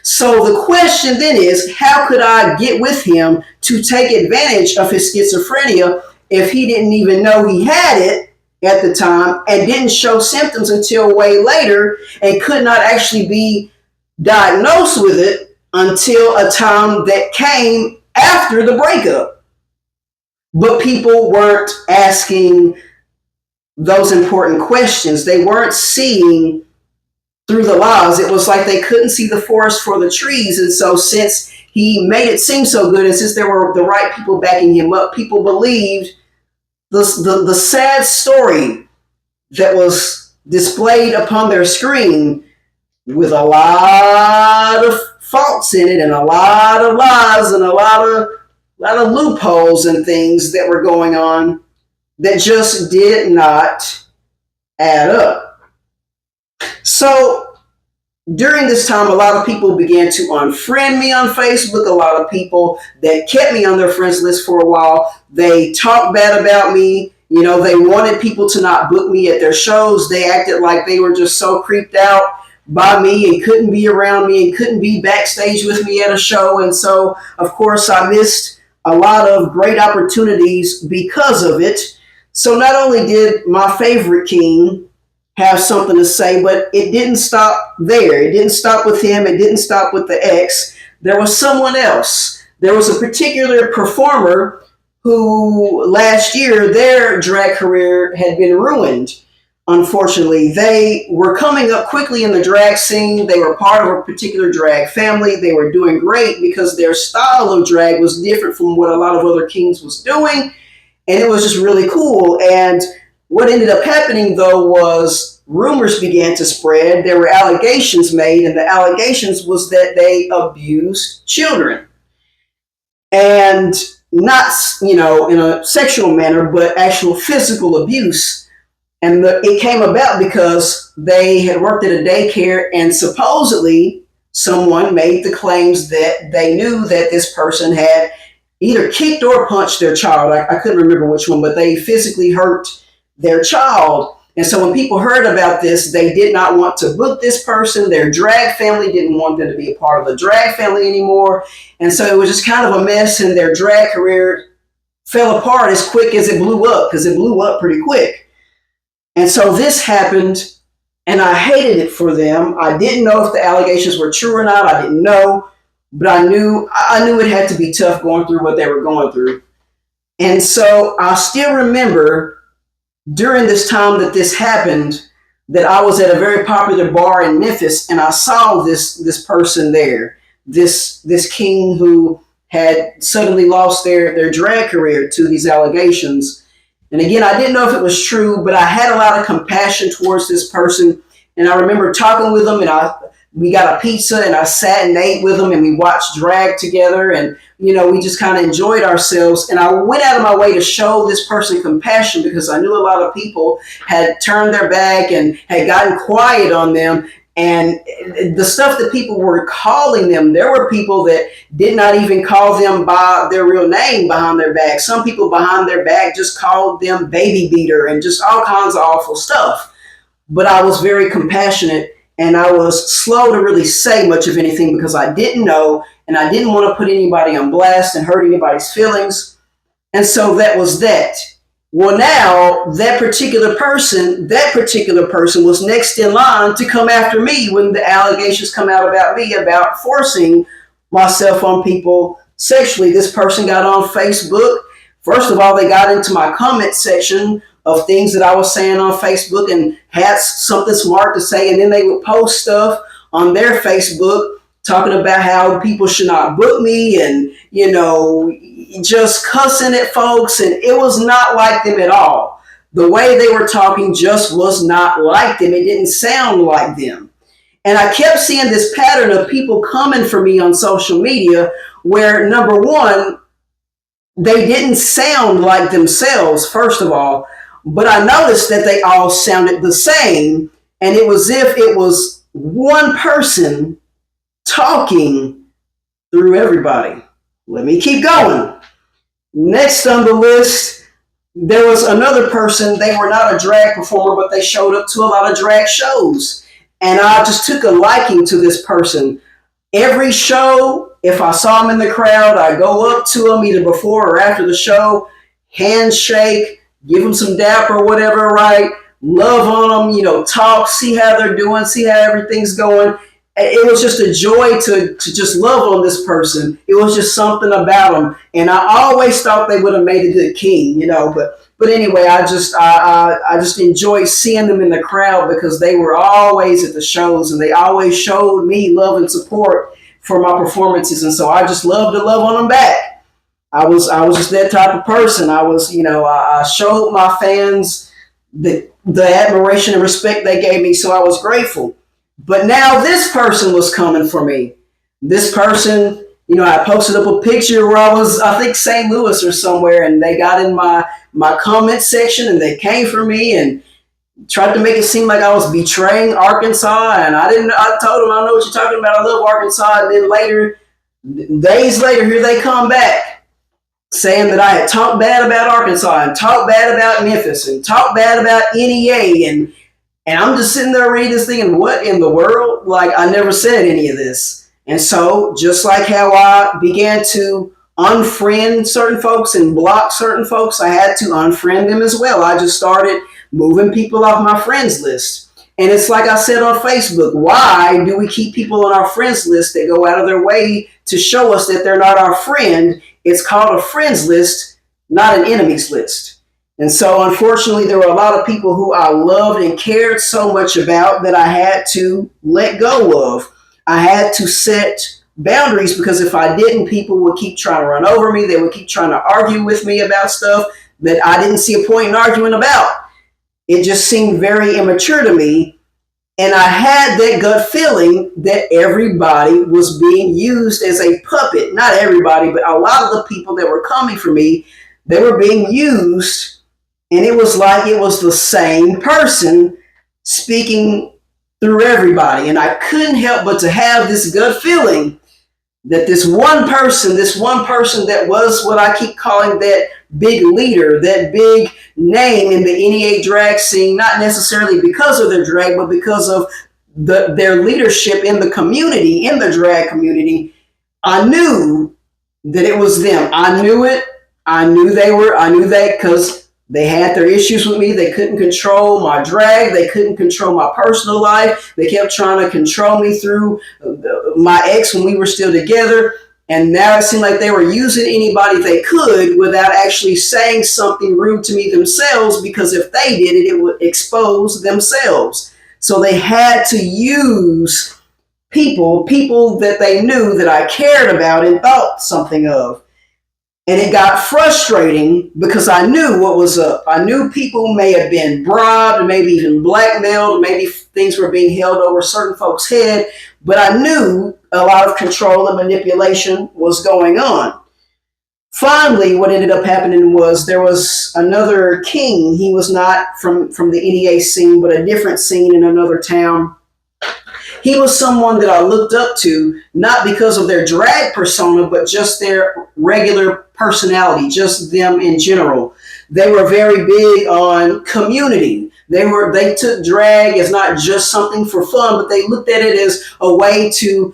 So the question then is, how could I get with him to take advantage of his schizophrenia if he didn't even know he had it at the time and didn't show symptoms until way later and could not actually be diagnosed with it until a time that came after the breakup? But people weren't asking those important questions. They weren't seeing through the lies. It was like they couldn't see the forest for the trees. And so since he made it seem so good, and since there were the right people backing him up, people believed the sad story that was displayed upon their screen with a lot of faults in it and a lot of lies and a lot of loopholes and things that were going on that just did not add up. So during this time, a lot of people began to unfriend me on Facebook. A lot of people that kept me on their friends list for a while, they talked bad about me. They wanted people to not book me at their shows. They acted like they were just so creeped out by me and couldn't be around me and couldn't be backstage with me at a show. And so, of course, I missed a lot of great opportunities because of it. So not only did my favorite king have something to say, but it didn't stop there. It didn't stop with him. It didn't stop with the ex. There was someone else. There was a particular performer who last year, their drag career had been ruined. Unfortunately, they were coming up quickly in the drag scene. They were part of a particular drag family. They were doing great because their style of drag was different from what a lot of other kings was doing. And it was just really cool. And what ended up happening, though, was rumors began to spread. There were allegations made, and the allegations was that they abused children. And not, in a sexual manner, but actual physical abuse. And it came about because they had worked at a daycare, and supposedly someone made the claims that they knew that this person had either kicked or punched their child. I couldn't remember which one, but they physically hurt their child. And so when people heard about this, they did not want to book this person. Their drag family didn't want them to be a part of the drag family anymore. And so it was just kind of a mess, and their drag career fell apart as quick as it blew up, because it blew up pretty quick. And so this happened, and I hated it for them. I didn't know if the allegations were true or not. I didn't know, but I knew it had to be tough going through what they were going through. And so I still remember during this time that this happened, that I was at a very popular bar in Memphis, and I saw this person there, this king who had suddenly lost their drag career to these allegations. And again, I didn't know if it was true, but I had a lot of compassion towards this person. And I remember talking with him, and we got a pizza, and I sat and ate with him, and we watched drag together, and we just kind of enjoyed ourselves. And I went out of my way to show this person compassion, because I knew a lot of people had turned their back and had gotten quiet on them. And the stuff that people were calling them, there were people that did not even call them by their real name behind their back. Some people behind their back just called them baby beater and just all kinds of awful stuff. But I was very compassionate, and I was slow to really say much of anything, because I didn't know, and I didn't want to put anybody on blast and hurt anybody's feelings. And so that was that. Well, now that particular person was next in line to come after me when the allegations come out about me about forcing myself on people sexually. This person got on Facebook. First of all, they got into my comment section of things that I was saying on Facebook and had something smart to say, and then they would post stuff on their Facebook talking about how people should not book me, and just cussing at folks. And it was not like them at all. The way they were talking just was not like them. It didn't sound like them. And I kept seeing this pattern of people coming for me on social media where, number one, they didn't sound like themselves, first of all, but I noticed that they all sounded the same, and it was as if it was one person talking through everybody. Let me keep going. Next on the list, there was another person. They were not a drag performer, but they showed up to a lot of drag shows. And I just took a liking to this person. Every show, if I saw him in the crowd, I go up to him either before or after the show, handshake, give them some dap or whatever, right? Love on them, talk, see how they're doing, see how everything's going. It was just a joy to just love on this person. It was just something about them. And I always thought they would have made a good king, but anyway, I just enjoyed seeing them in the crowd, because they were always at the shows, and they always showed me love and support for my performances. And so I just loved to love on them back. I was just that type of person. I showed my fans the admiration and respect they gave me, so I was grateful. But now this person was coming for me. This person, I posted up a picture where I was, I think, St. Louis or somewhere, and they got in my comment section, and they came for me and tried to make it seem like I was betraying Arkansas. And I told them, I don't know what you're talking about. I love Arkansas. And then days later, here they come back saying that I had talked bad about Arkansas and talked bad about Memphis and talked bad about NEA. And I'm just sitting there reading this thing, and what in the world? Like, I never said any of this. And so, just like how I began to unfriend certain folks and block certain folks, I had to unfriend them as well. I just started moving people off my friends list. And it's like I said on Facebook, why do we keep people on our friends list that go out of their way to show us that they're not our friend? It's called a friends list, not an enemies list. And so, unfortunately, there were a lot of people who I loved and cared so much about that I had to let go of. I had to set boundaries, because if I didn't, people would keep trying to run over me. They would keep trying to argue with me about stuff that I didn't see a point in arguing about. It just seemed very immature to me. And I had that gut feeling that everybody was being used as a puppet. Not everybody, but a lot of the people that were coming for me, they were being used. And it was like it was the same person speaking through everybody. And I couldn't help but to have this gut feeling that this one person that was what I keep calling that big leader, that big name in the NEA drag scene, not necessarily because of their drag, but because of their leadership in the community, in the drag community. I knew that it was them. I knew it. I knew they, because they had their issues with me. They couldn't control my drag. They couldn't control my personal life. They kept trying to control me through my ex when we were still together. And now it seemed like they were using anybody they could without actually saying something rude to me themselves, because if they did it, it would expose themselves. So they had to use people that they knew that I cared about and thought something of. And it got frustrating because I knew what was up. I knew people may have been bribed, maybe even blackmailed, maybe things were being held over certain folks' head, but I knew a lot of control and manipulation was going on. Finally, what ended up happening was there was another king. He was not from the NEA scene, but a different scene in another town. He was someone that I looked up to, not because of their drag persona, but just their regular personality, just them in general. They were very big on community. They took drag as not just something for fun, but they looked at it as a way to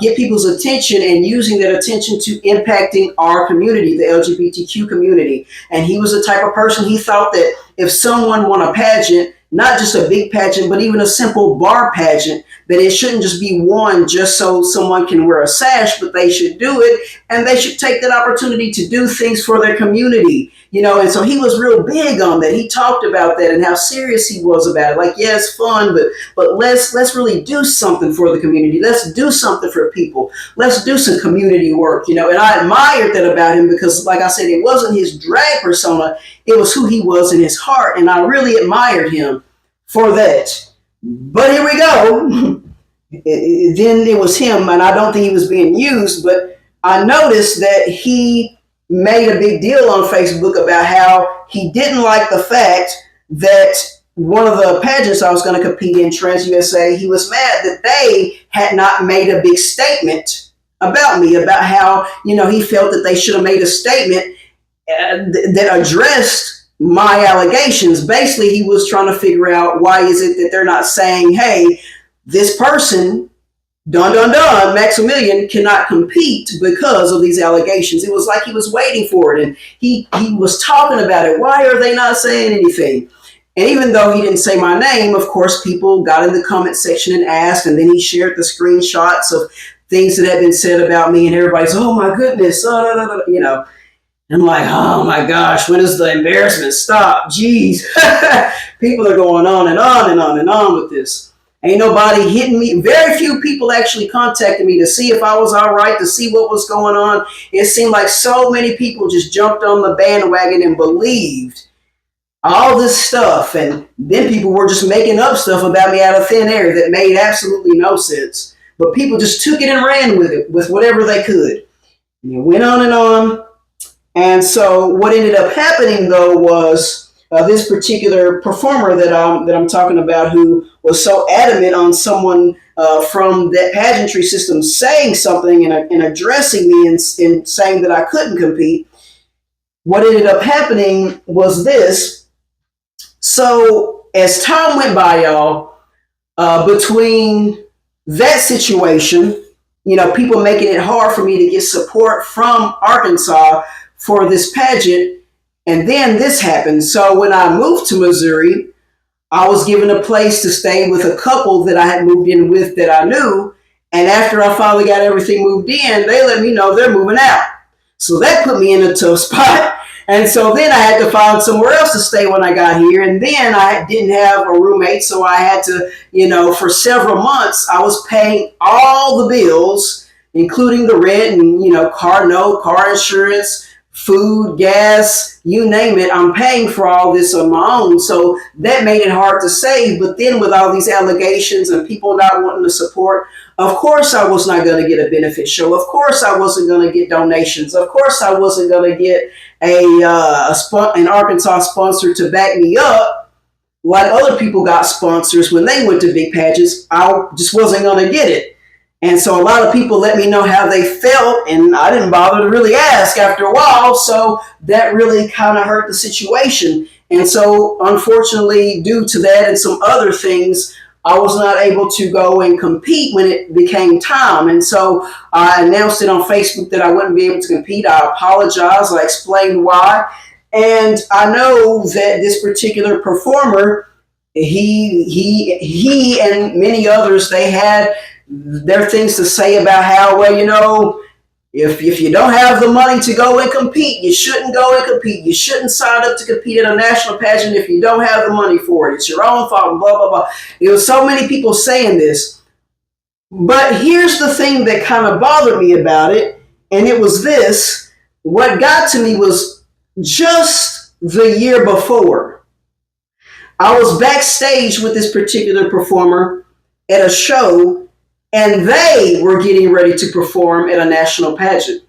get people's attention, and using that attention to impacting our community, the LGBTQ community. And he was the type of person, he thought that if someone won a pageant, not just a big pageant, but even a simple bar pageant, that it shouldn't just be won just so someone can wear a sash, but they should do it, and they should take that opportunity to do things for their community. And so he was real big on that. He talked about that and how serious he was about it. Like, yeah, it's fun, but let's really do something for the community. Let's do something for people. Let's do some community work, And I admired that about him because, like I said, it wasn't his drag persona. It was who he was in his heart. And I really admired him for that. But here we go. Then it was him, and I don't think he was being used, but I noticed that he made a big deal on Facebook about how he didn't like the fact that one of the pageants I was going to compete in, Trans USA, he was mad that they had not made a big statement about me, about how, he felt that they should have made a statement that addressed my allegations. Basically, he was trying to figure out why is it that they're not saying, hey, this person, Maximilian, cannot compete because of these allegations. It was like he was waiting for it, and he was talking about it. Why are they not saying anything? And even though he didn't say my name, of course, people got in the comment section and asked, and then he shared the screenshots of things that had been said about me, and everybody's, oh my goodness, I'm like, oh my gosh, when does the embarrassment stop? Jeez. People are going on and on and on and on with this. Ain't nobody hitting me. Very few people actually contacted me to see if I was all right, to see what was going on. It seemed like so many people just jumped on the bandwagon and believed all this stuff. And then people were just making up stuff about me out of thin air that made absolutely no sense. But people just took it and ran with it, with whatever they could. And it went on and on. And so what ended up happening, though, was this particular performer that I'm talking about, who was so adamant on someone from that pageantry system saying something and addressing me and saying that I couldn't compete. What ended up happening was this. So as time went by, y'all, between that situation, people making it hard for me to get support from Arkansas for this pageant, and then this happened. So when I moved to Missouri, I was given a place to stay with a couple that I had moved in with that I knew. And after I finally got everything moved in, they let me know they're moving out. So that put me in a tough spot. And so then I had to find somewhere else to stay when I got here. And then I didn't have a roommate. So I had to, for several months, I was paying all the bills, including the rent and, car note, car insurance, food, gas, you name it. I'm paying for all this on my own. So that made it hard to save. But then with all these allegations and people not wanting to support, of course I was not going to get a benefit show. Of course I wasn't going to get donations. Of course I wasn't going to get an Arkansas sponsor to back me up like other people got sponsors when they went to big pageants. I just wasn't going to get it. And so a lot of people let me know how they felt, and I didn't bother to really ask after a while. So that really kind of hurt the situation. And so unfortunately, due to that and some other things, I was not able to go and compete when it became time. And so I announced it on Facebook that I wouldn't be able to compete. I apologized. I explained why. And I know that this particular performer, he and many others, they had their things to say about how, well, if you don't have the money to go and compete, you shouldn't go and compete. You shouldn't sign up to compete at a national pageant if you don't have the money for it. It's your own fault, blah, blah, blah. There was so many people saying this. But here's the thing that kind of bothered me about it, and it was this. What got to me was just the year before. I was backstage with this particular performer at a show, and they were getting ready to perform at a national pageant.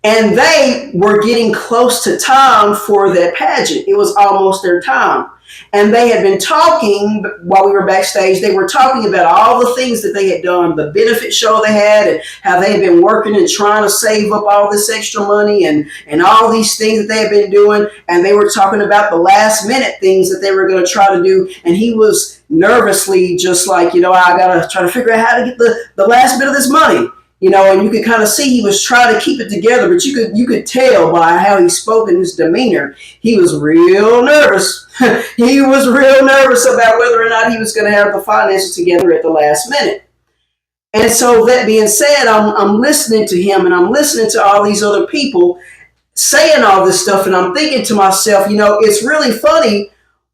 And they were getting close to time for that pageant. It was almost their time. And they had been talking while we were backstage. They were talking about all the things that they had done, the benefit show they had, and how they had been working and trying to save up all this extra money and all these things that they had been doing. And they were talking about the last minute things that they were going to try to do. And he was nervously just like, I got to try to figure out how to get the last bit of this money. And you could kind of see he was trying to keep it together, but you could tell by how he spoke and his demeanor, he was real nervous. He was real nervous about whether or not he was going to have the finances together at the last minute. And so that being said, I'm listening to him and I'm listening to all these other people saying all this stuff, and I'm thinking to myself, it's really funny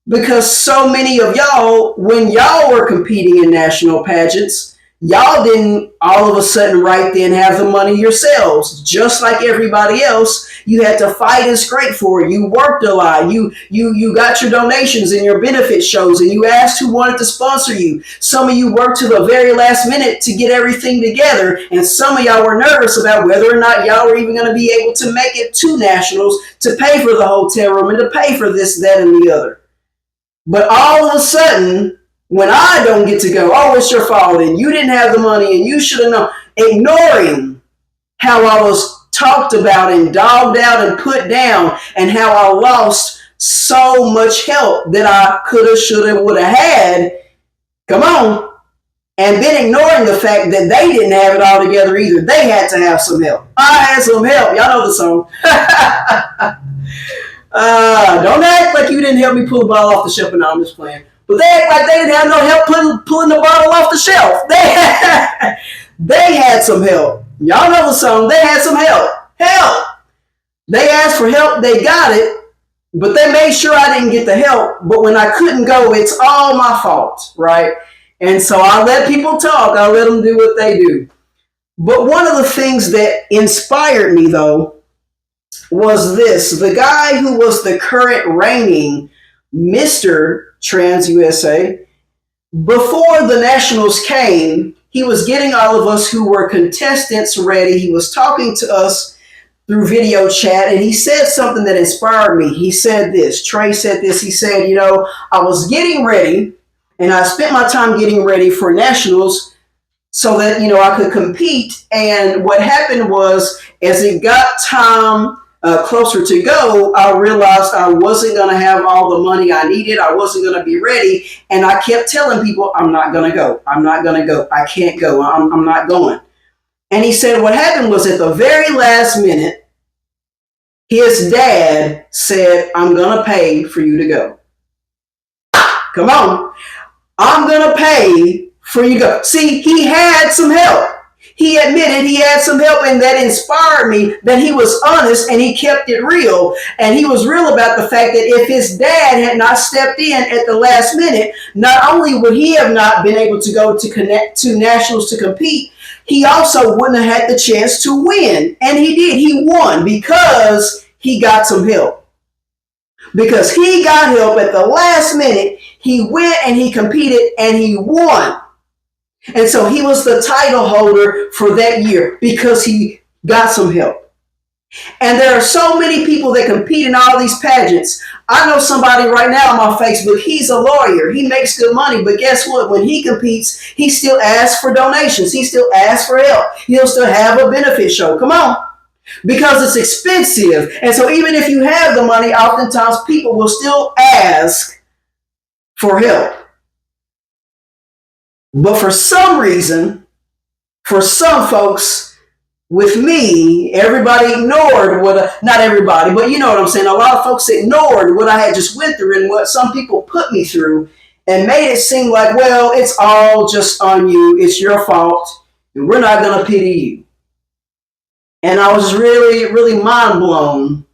because so many of y'all, when y'all were competing in national pageants, y'all didn't all of a sudden right then have the money yourselves. Just like everybody else, you had to fight and scrape for it. You worked a lot. You got your donations and your benefit shows, and you asked who wanted to sponsor you. Some of you worked to the very last minute to get everything together, and some of y'all were nervous about whether or not y'all were even going to be able to make it to nationals, to pay for the hotel room and to pay for this, that, and the other. But all of a sudden, when I don't get to go, oh, it's your fault, and you didn't have the money, and you should have known, ignoring how I was talked about and dogged out and put down, and how I lost so much help that I could have, should have, would have had. Come on. And then ignoring the fact that they didn't have it all together either. They had to have some help. I had some help. Y'all know the song. Don't act like you didn't help me pull the ball off the shelf. No, I'm just playing. But they act like they didn't have no help pulling the bottle off the shelf. They had some help. Y'all know the song. They had some help. Help. They asked for help. They got it. But they made sure I didn't get the help. But when I couldn't go, it's all my fault, right? And so I let people talk. I let them do what they do. But one of the things that inspired me, though, was this. The guy who was the current reigning Mr. Trans USA, before the nationals came, he was getting all of us who were contestants ready. He was talking to us through video chat, and he said something that inspired me. He said this. Trey said this. He said, I was getting ready, and I spent my time getting ready for nationals so that, I could compete. And what happened was, as it got time closer to go, I realized I wasn't going to have all the money I needed. I wasn't going to be ready. And I kept telling people, I'm not going to go. I'm not going to go. I can't go. I'm not going. And he said what happened was at the very last minute, his dad said, I'm going to pay for you to go. Come on. I'm going to pay for you to go. See, he had some help. He admitted he had some help, and that inspired me that he was honest and he kept it real. And he was real about the fact that if his dad had not stepped in at the last minute, not only would he have not been able to go to connect to nationals to compete, he also wouldn't have had the chance to win. And he did. He won because he got some help. Because he got help at the last minute. He went and he competed and he won. And so he was the title holder for that year because he got some help. And there are so many people that compete in all these pageants. I know somebody right now on my Facebook, he's a lawyer. He makes good money, but guess what? When he competes, he still asks for donations. He still asks for help. He'll still have a benefit show. Come on. Because it's expensive. And so even if you have the money, oftentimes people will still ask for help. But for some reason, for some folks, with me, everybody ignored not everybody, but you know what I'm saying. A lot of folks ignored what I had just went through and what some people put me through and made it seem like, well, it's all just on you. It's your fault. And we're not going to pity you. And I was really, really mind blown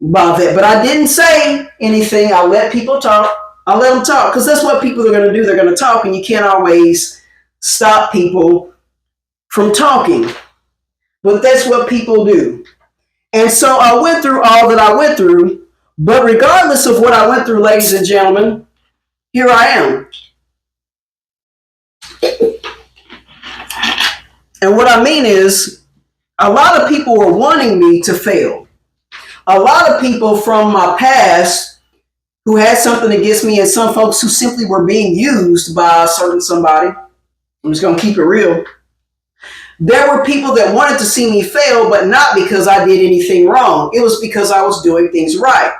by that. But I didn't say anything. I let people talk. I let them talk because that's what people are going to do. They're going to talk, and you can't always stop people from talking. But that's what people do. And so I went through all that I went through. But regardless of what I went through, ladies and gentlemen, here I am. And what I mean is, a lot of people were wanting me to fail. A lot of people from my past who had something against me, and some folks who simply were being used by a certain somebody. I'm just going to keep it real. There were people that wanted to see me fail, but not because I did anything wrong. It was because I was doing things right.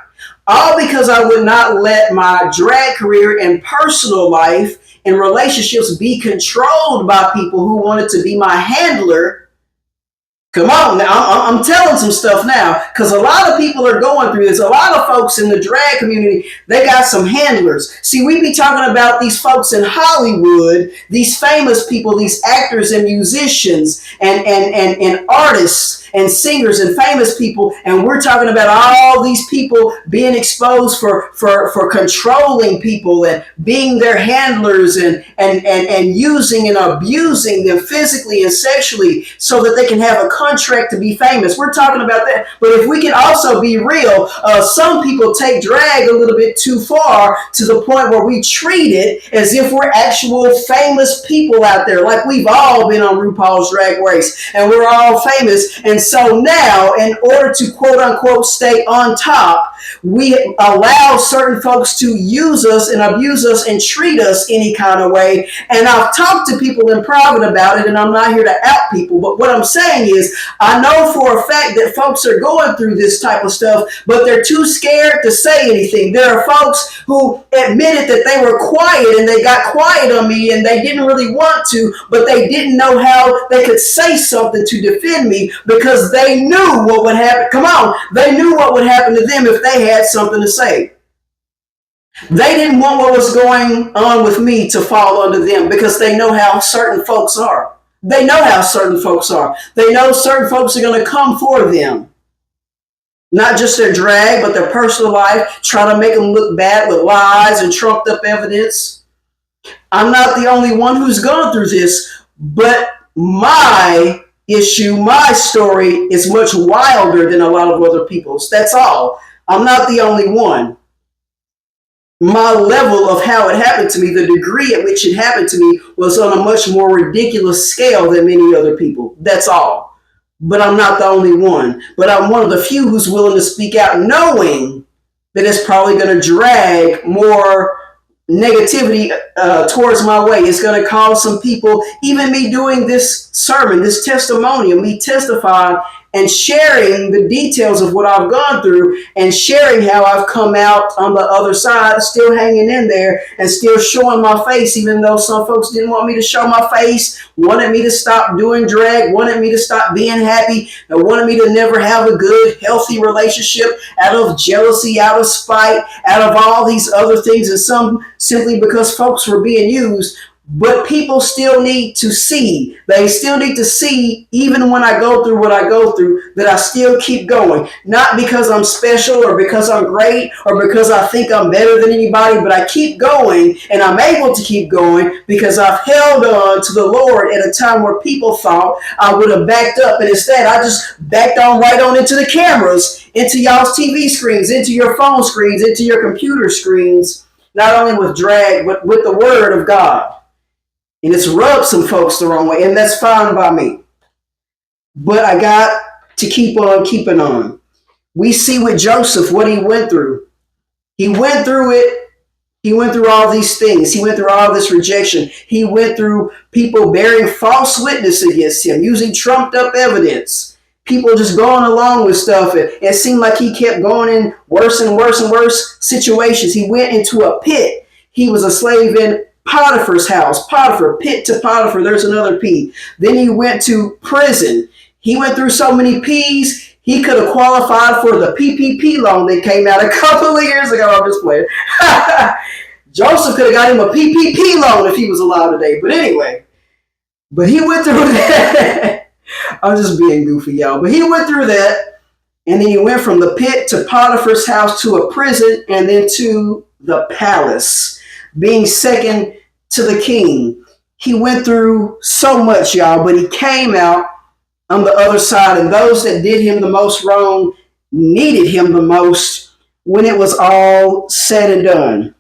All because I would not let my drag career and personal life and relationships be controlled by people who wanted to be my handler. Come on, now I'm telling some stuff now because a lot of people are going through this. A lot of folks in the drag community, they got some handlers. See, we be talking about these folks in Hollywood, these famous people, these actors and musicians and artists and singers and famous people, and we're talking about all these people being exposed for controlling people and being their handlers and using and abusing them physically and sexually so that they can have a contract to be famous. We're talking about that. But if we can also be real, some people take drag a little bit too far to the point where we treat it as if we're actual famous people out there, like we've all been on RuPaul's Drag Race and we're all famous. And so now, in order to quote unquote stay on top, we allow certain folks to use us and abuse us and treat us any kind of way. And I've talked to people in private about it, and I'm not here to out people, but what I'm saying is I know for a fact that folks are going through this type of stuff, but they're too scared to say anything. There are folks who admitted that they were quiet and they got quiet on me and they didn't really want to, but they didn't know how they could say something to defend me because they knew what would happen. Come on, they knew what would happen to them if they had something to say. They didn't want what was going on with me to fall under them because they know how certain folks are. They know how certain folks are. They know certain folks are going to come for them. Not just their drag, but their personal life, try to make them look bad with lies and trumped up evidence. I'm not the only one who's gone through this, but my issue, my story is much wilder than a lot of other people's. That's all. I'm not the only one. My level of how it happened to me, the degree at which it happened to me, was on a much more ridiculous scale than many other people. That's all. But I'm not the only one. But I'm one of the few who's willing to speak out, knowing that it's probably going to drag more negativity towards my way. It's going to cause some people, even me doing this sermon, this testimonial, me testifying and sharing the details of what I've gone through and sharing how I've come out on the other side, still hanging in there and still showing my face, even though some folks didn't want me to show my face, wanted me to stop doing drag, wanted me to stop being happy, and wanted me to never have a good, healthy relationship out of jealousy, out of spite, out of all these other things, and some simply because folks were being used. But people still need to see. They still need to see, even when I go through what I go through, that I still keep going. Not because I'm special or because I'm great or because I think I'm better than anybody, but I keep going, and I'm able to keep going because I've held on to the Lord at a time where people thought I would have backed up. And instead, I just backed on right on into the cameras, into y'all's TV screens, into your phone screens, into your computer screens, not only with drag, but with the Word of God. And it's rubbed some folks the wrong way, and that's fine by me. But I got to keep on keeping on. We see with Joseph what he went through. He went through it. He went through all these things. He went through all this rejection. He went through people bearing false witness against him, using trumped up evidence. People just going along with stuff. It seemed like he kept going in worse and worse and worse situations. He went into a pit. He was a slave in Potiphar's house. Potiphar, pit to Potiphar, there's another P. Then he went to prison. He went through so many P's, he could have qualified for the PPP loan that came out a couple of years ago. I'm just playing. Joseph could have got him a PPP loan if he was alive today. But anyway, but he went through that. I'm just being goofy, y'all. But he went through that, and then he went from the pit to Potiphar's house to a prison, and then to the palace, being second to the king. He went through so much, y'all, but he came out on the other side, and those that did him the most wrong needed him the most when it was all said and done.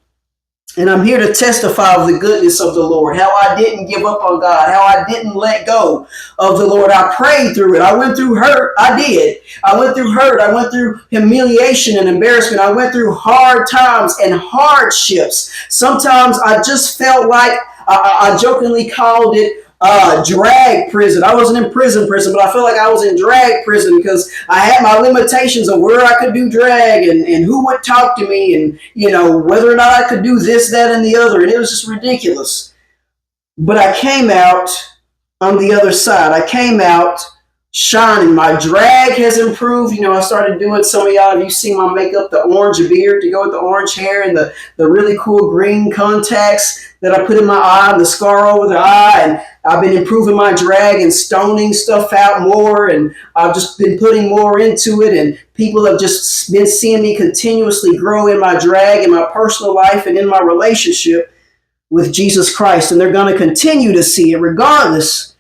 And I'm here to testify of the goodness of the Lord, how I didn't give up on God, how I didn't let go of the Lord. I prayed through it. I went through hurt. I did. I went through hurt. I went through humiliation and embarrassment. I went through hard times and hardships. Sometimes I just felt like, I jokingly called it drag prison. I wasn't in prison, but I felt like I was in drag prison because I had my limitations of where I could do drag and who would talk to me and, whether or not I could do this, that, and the other. And it was just ridiculous. But I came out on the other side. I came out shining. My drag has improved. I started doing, some of y'all, if you see my makeup, the orange beard to go with the orange hair and the really cool green contacts that I put in my eye and the scar over the eye. And I've been improving my drag and stoning stuff out more. And I've just been putting more into it. And people have just been seeing me continuously grow in my drag, in my personal life, and in my relationship with Jesus Christ. And they're going to continue to see it regardless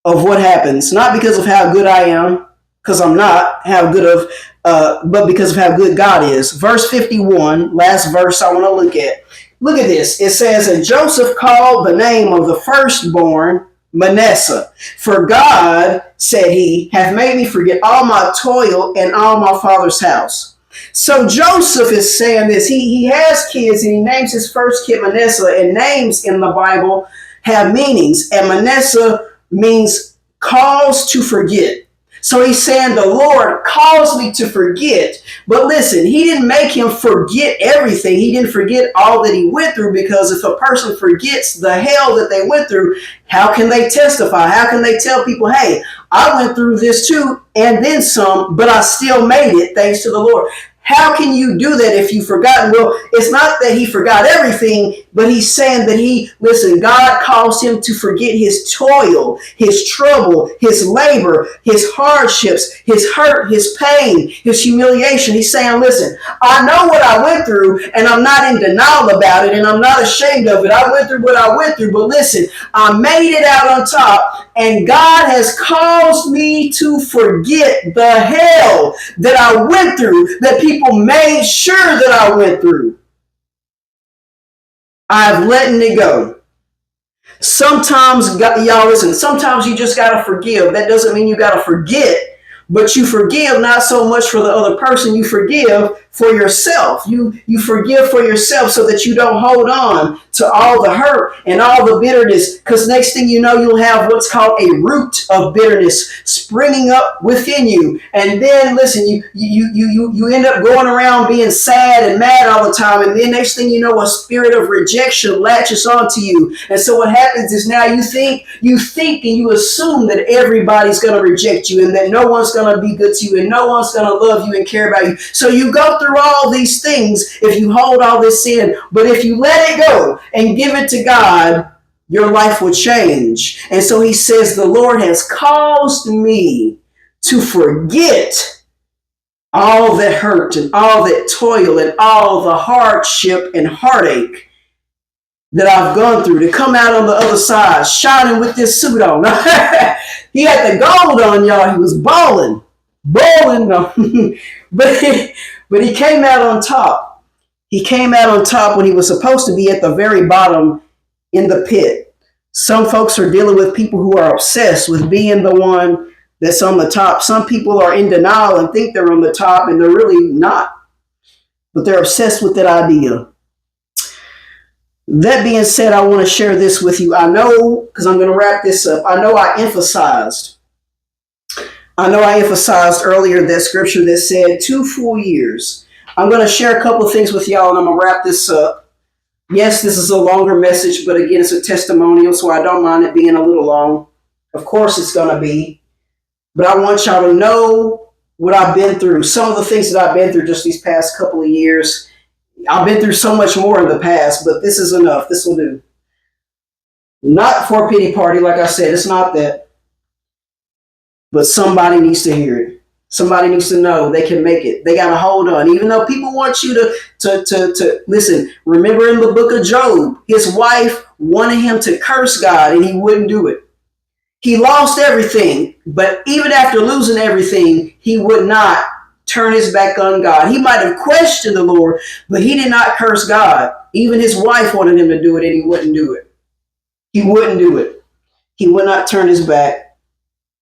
of what happens, not because of how good I am, because I'm not, but because of how good God is. Verse 51, last verse I want to look at. Look at this. It says, and Joseph called the name of the firstborn Manasseh. For God, said he, hath made me forget all my toil and all my father's house. So Joseph is saying this. He has kids, and he names his first kid Manasseh, and names in the Bible have meanings. And Manasseh means cause to forget. So he's saying the Lord caused me to forget. But listen, he didn't make him forget everything. He didn't forget all that he went through, because if a person forgets the hell that they went through, how can they testify? How can they tell people, hey, I went through this too and then some, but I still made it thanks to the Lord? How can you do that if you've forgotten? Well, it's not that he forgot everything, but he's saying that God caused him to forget his toil, his trouble, his labor, his hardships, his hurt, his pain, his humiliation. He's saying, listen, I know what I went through, and I'm not in denial about it, and I'm not ashamed of it. I went through what I went through, but listen, I made it out on top, and God has caused me to forget the hell that I went through, that people made sure that I went through. I've letting it go. Sometimes, y'all listen, sometimes you just got to forgive. That doesn't mean you got to forget, but you forgive not so much for the other person. You forgive for yourself. You forgive for yourself so that you don't hold on to all the hurt and all the bitterness, because next thing you know, you'll have what's called a root of bitterness springing up within you. And then listen, you end up going around being sad and mad all the time, and then next thing you know, a spirit of rejection latches onto you. And so what happens is now you think and you assume that everybody's going to reject you, and that no one's going to be good to you, and no one's going to love you and care about you. So you go through all these things if you hold all this in. But if you let it go and give it to God, your life will change. And so he says, the Lord has caused me to forget all that hurt and all that toil and all the hardship and heartache that I've gone through, to come out on the other side shining with this suit on. He had the gold on, y'all. He was balling. No. but he came out on top. He came out on top when he was supposed to be at the very bottom in the pit. Some folks are dealing with people who are obsessed with being the one that's on the top. Some people are in denial and think they're on the top, and they're really not. But they're obsessed with that idea. That being said, I want to share this with you. I know, because I'm going to wrap this up, I know I emphasized earlier that scripture that said 2 full years. I'm going to share a couple of things with y'all, and I'm going to wrap this up. Yes, this is a longer message, but again, it's a testimonial, so I don't mind it being a little long. Of course it's going to be. But I want y'all to know what I've been through. Some of the things that I've been through just these past couple of years. I've been through so much more in the past, but this is enough. This will do. Not for a pity party, like I said. It's not that. But somebody needs to hear it. Somebody needs to know they can make it. They got to hold on. Even though people want you to listen. Remember in the book of Job, his wife wanted him to curse God, and he wouldn't do it. He lost everything, but even after losing everything, he would not turn his back on God. He might have questioned the Lord, but he did not curse God. Even his wife wanted him to do it, and he wouldn't do it. He wouldn't do it. He would not turn his back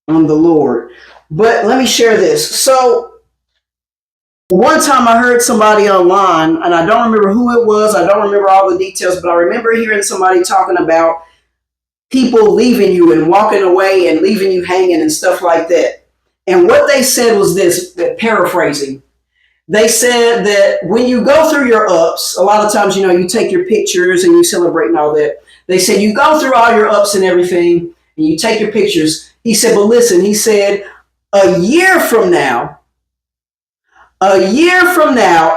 on the Lord. But let me share this. So one time I heard somebody online, and I don't remember who it was. I don't remember all the details, but I remember hearing somebody talking about people leaving you and walking away and leaving you hanging and stuff like that. And what they said was this, paraphrasing. They said that when you go through your ups, a lot of times, you take your pictures and you celebrate and all that. They said you go through all your ups and everything and you take your pictures. He said, but listen, he said, a year from now,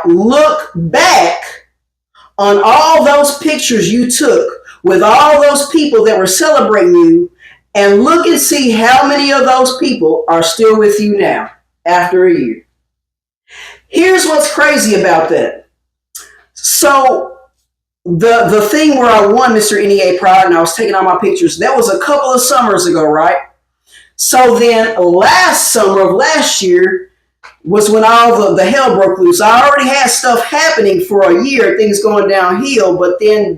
look back on all those pictures you took with all those people that were celebrating you, and look and see how many of those people are still with you now after a year. Here's what's crazy about that. So the thing where I won Mr. NEA Pride and I was taking all my pictures, that was a couple of summers ago, right? So then last summer of last year was when all the hell broke loose. I already had stuff happening for a year, things going downhill, but then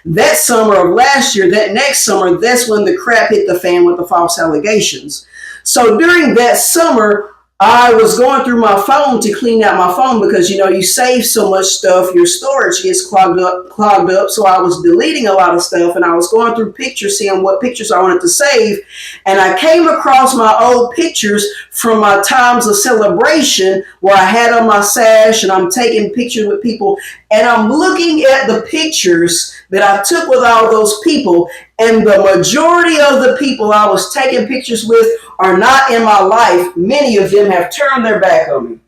that summer of last year, that next summer, that's when the crap hit the fan with the false allegations. So during that summer, I was going through my phone to clean out my phone because, you save so much stuff, your storage gets clogged up. So I was deleting a lot of stuff, and I was going through pictures, seeing what pictures I wanted to save. And I came across my old pictures from my times of celebration where I had on my sash and I'm taking pictures with people. And I'm looking at the pictures that I took with all those people. And the majority of the people I was taking pictures with are not in my life. Many of them have turned their back on me.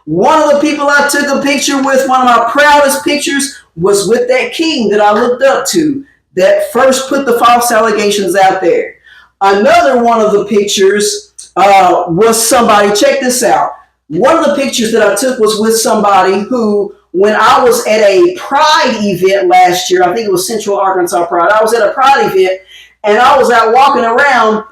One of the people I took a picture with, one of my proudest pictures, was with that king that I looked up to that first put the false allegations out there. Another one of the pictures was somebody, check this out. One of the pictures that I took was with somebody who, when I was at a Pride event last year, I think it was Central Arkansas Pride, I was at a Pride event and I was out walking around,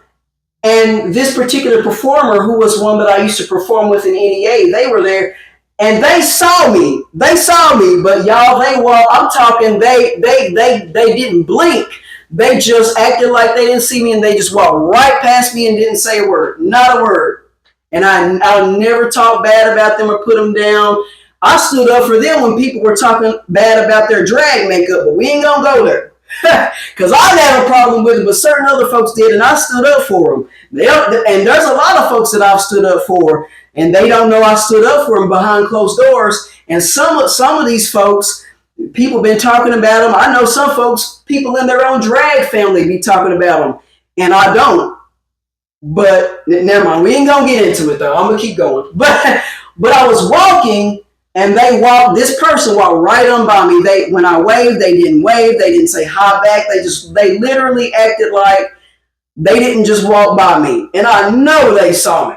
and this particular performer, who was one that I used to perform with in NEA, they were there and they saw me, but y'all, I'm talking, they didn't blink. They just acted like they didn't see me, and they just walked right past me and didn't say a word, not a word. And I never talked bad about them or put them down. I stood up for them when people were talking bad about their drag makeup, but we ain't gonna go there. Because I didn't have a problem with it, but certain other folks did, and I stood up for them. And there's a lot of folks that I've stood up for, and they don't know I stood up for them behind closed doors. And some of these folks, people been talking about them. I know some folks, people in their own drag family be talking about them, and I don't. But never mind, we ain't gonna get into it though. I'm gonna keep going. But I was walking And this person walked right on by me. When I waved, they didn't wave. They didn't say hi back. They literally acted like they didn't just walk by me. And I know they saw me.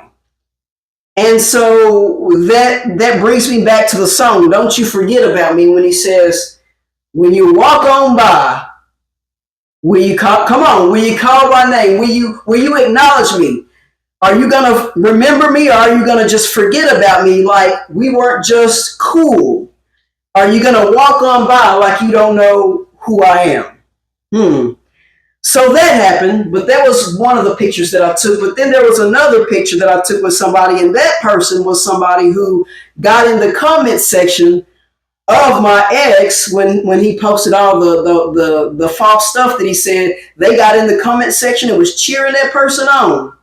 And so that brings me back to the song, Don't You Forget About Me, when he says, when you walk on by, will you will you call my name? Will you acknowledge me? Are you going to remember me, or are you going to just forget about me like we weren't just cool? Are you going to walk on by like you don't know who I am? So that happened, but that was one of the pictures that I took. But then there was another picture that I took with somebody, and that person was somebody who got in the comment section of my ex when he posted all the false stuff that he said. They got in the comment section and was cheering that person on.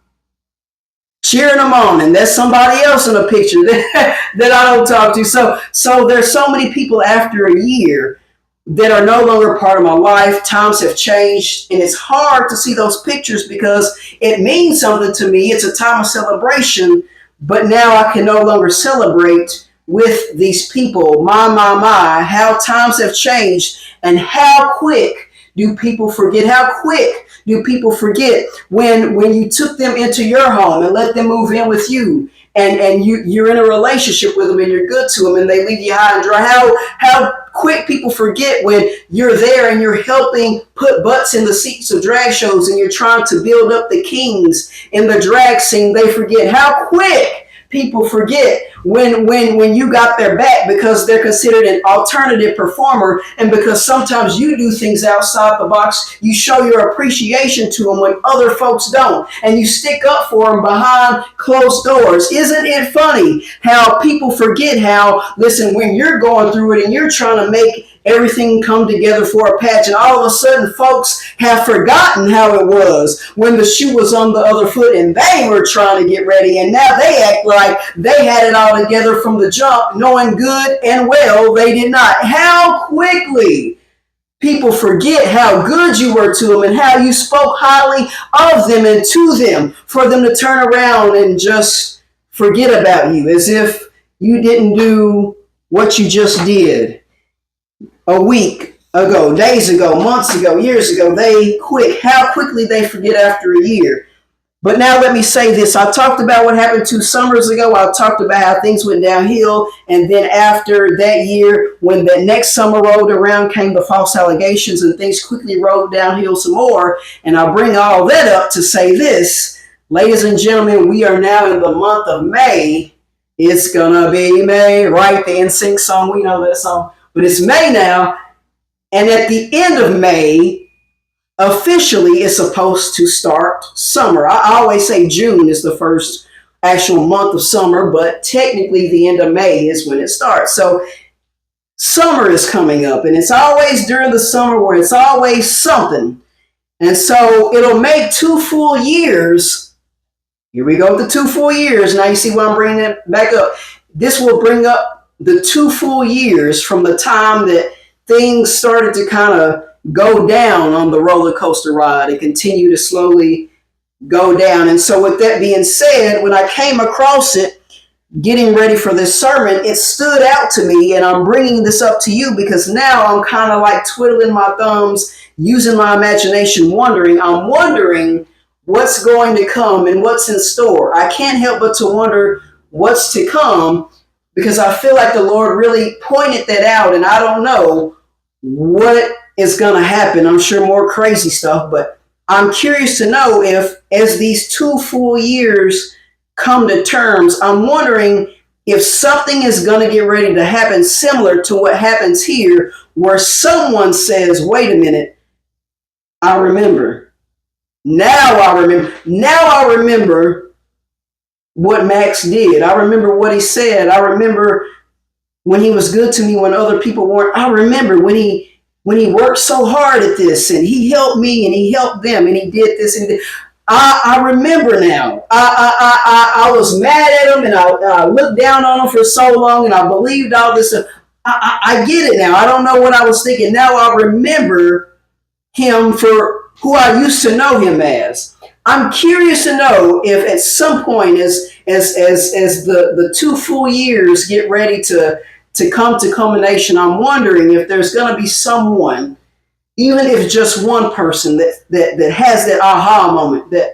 Cheering them on, and there's somebody else in a picture that I don't talk to. So there's so many people after a year that are no longer part of my life. Times have changed, and it's hard to see those pictures because it means something to me. It's a time of celebration, but now I can no longer celebrate with these people. My, how times have changed, and how quick do people forget? How quick do people forget when you took them into your home and let them move in with you, and you're in a relationship with them and you're good to them, and they leave you high and dry? How quick people forget when you're there and you're helping put butts in the seats of drag shows and you're trying to build up the kings in the drag scene. They forget. How quick people forget when you got their back because they're considered an alternative performer, and because sometimes you do things outside the box, you show your appreciation to them when other folks don't, and you stick up for them behind closed doors. Isn't it funny how people forget how, listen, when you're going through it and you're trying to make everything come together for a patch, and all of a sudden folks have forgotten how it was when the shoe was on the other foot and they were trying to get ready, and now they act like they had it all together from the jump, knowing good and well they did not. How quickly people forget how good you were to them and how you spoke highly of them and to them, for them to turn around and just forget about you as if you didn't do what you just did a week ago, days ago, months ago, years ago. How quickly they forget after a year. But now let me say this. I talked about what happened 2 summers ago. I talked about how things went downhill. And then after that year, when the next summer rolled around, came the false allegations, and things quickly rolled downhill some more. And I bring all that up to say this. Ladies and gentlemen, we are now in the month of May. It's gonna be May, right? The NSYNC song, we know that song. But it's May now. And at the end of May, officially it's supposed to start summer. I always say June is the first actual month of summer, but technically the end of May is when it starts. So summer is coming up, and it's always during the summer where it's always something. And so it'll make 2 full years. Here we go, the 2 full years. Now you see why I'm bringing it back up. This will bring up the 2 full years from the time that things started to kind of go down on the roller coaster ride and continue to slowly go down. And so with that being said, when I came across it, getting ready for this sermon, it stood out to me, and I'm bringing this up to you because now I'm kind of like twiddling my thumbs, using my imagination, I'm wondering what's going to come and what's in store. I can't help but to wonder what's to come, because I feel like the Lord really pointed that out, and I don't know what is going to happen. I'm sure more crazy stuff, but I'm curious to know if, as these 2 full years come to terms, I'm wondering if something is going to get ready to happen similar to what happens here, where someone says, wait a minute, I remember. Now I remember what Max did. I remember what he said. I remember when he was good to me when other people weren't. I remember when he worked so hard at this, and he helped me and he helped them and he did this and I remember now. I was mad at him, and I looked down on him for so long, and I believed all this stuff. I get it now. I don't know what I was thinking. Now I remember him for who I used to know him as. I'm curious to know if at some point, as the 2 full years get ready to to come to culmination, I'm wondering if there's going to be someone, even if just one person that has that aha moment, that,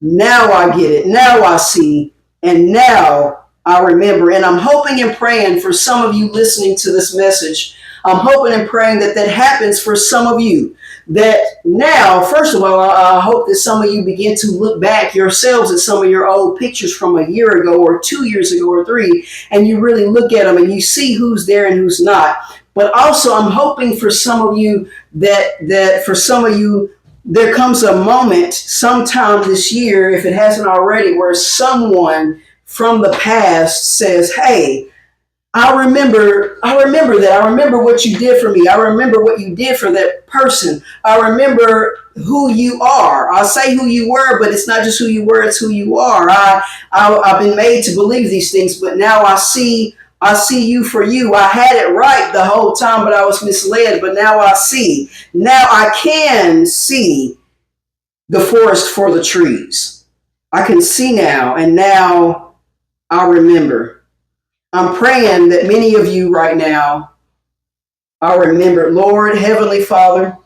now I get it, now I see, and now I remember. And I'm hoping and praying for some of you listening to this message. I'm hoping and praying that that happens for some of you. That now, first of all, I hope that some of you begin to look back yourselves at some of your old pictures from a year ago or 2 years ago or 3, and you really look at them and you see who's there and who's not. But also, I'm hoping for some of you that for some of you, there comes a moment sometime this year, if it hasn't already, where someone from the past says, hey, I remember that. I remember what you did for me. I remember what you did for that person. I remember who you are. I'll say who you were, but it's not just who you were, it's who you are. I've been made to believe these things, but now I see you for you. I had it right the whole time, but I was misled. But now I see. Now I can see the forest for the trees. I can see now, and now I remember. I'm praying that many of you right now are remembered. Lord, Heavenly Father,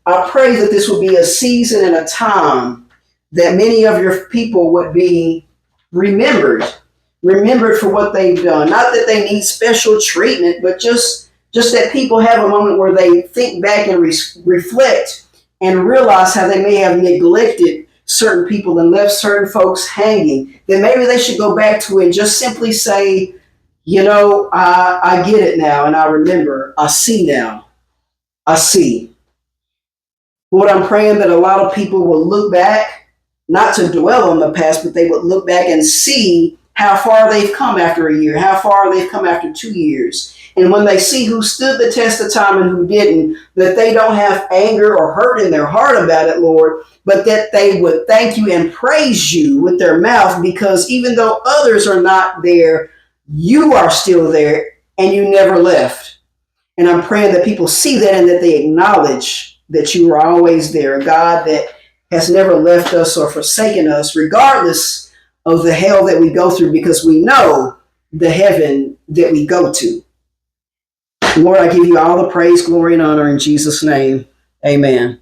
I pray that this will be a season and a time that many of your people would be remembered for what they've done. Not that they need special treatment, but just that people have a moment where they think back and reflect and realize how they may have neglected certain people and left certain folks hanging. Then maybe they should go back to it and just simply say, I get it now, and I remember. I see now. I see. Lord, I'm praying that a lot of people will look back, not to dwell on the past, but they would look back and see how far they've come after a year, how far they've come after 2 years. And when they see who stood the test of time and who didn't, that they don't have anger or hurt in their heart about it, Lord, but that they would thank you and praise you with their mouth, because even though others are not there, you are still there and you never left. And I'm praying that people see that and that they acknowledge that you are always there, a God that has never left us or forsaken us, regardless of the hell that we go through, because we know the heaven that we go to. Lord, I give you all the praise, glory, and honor in Jesus' name. Amen.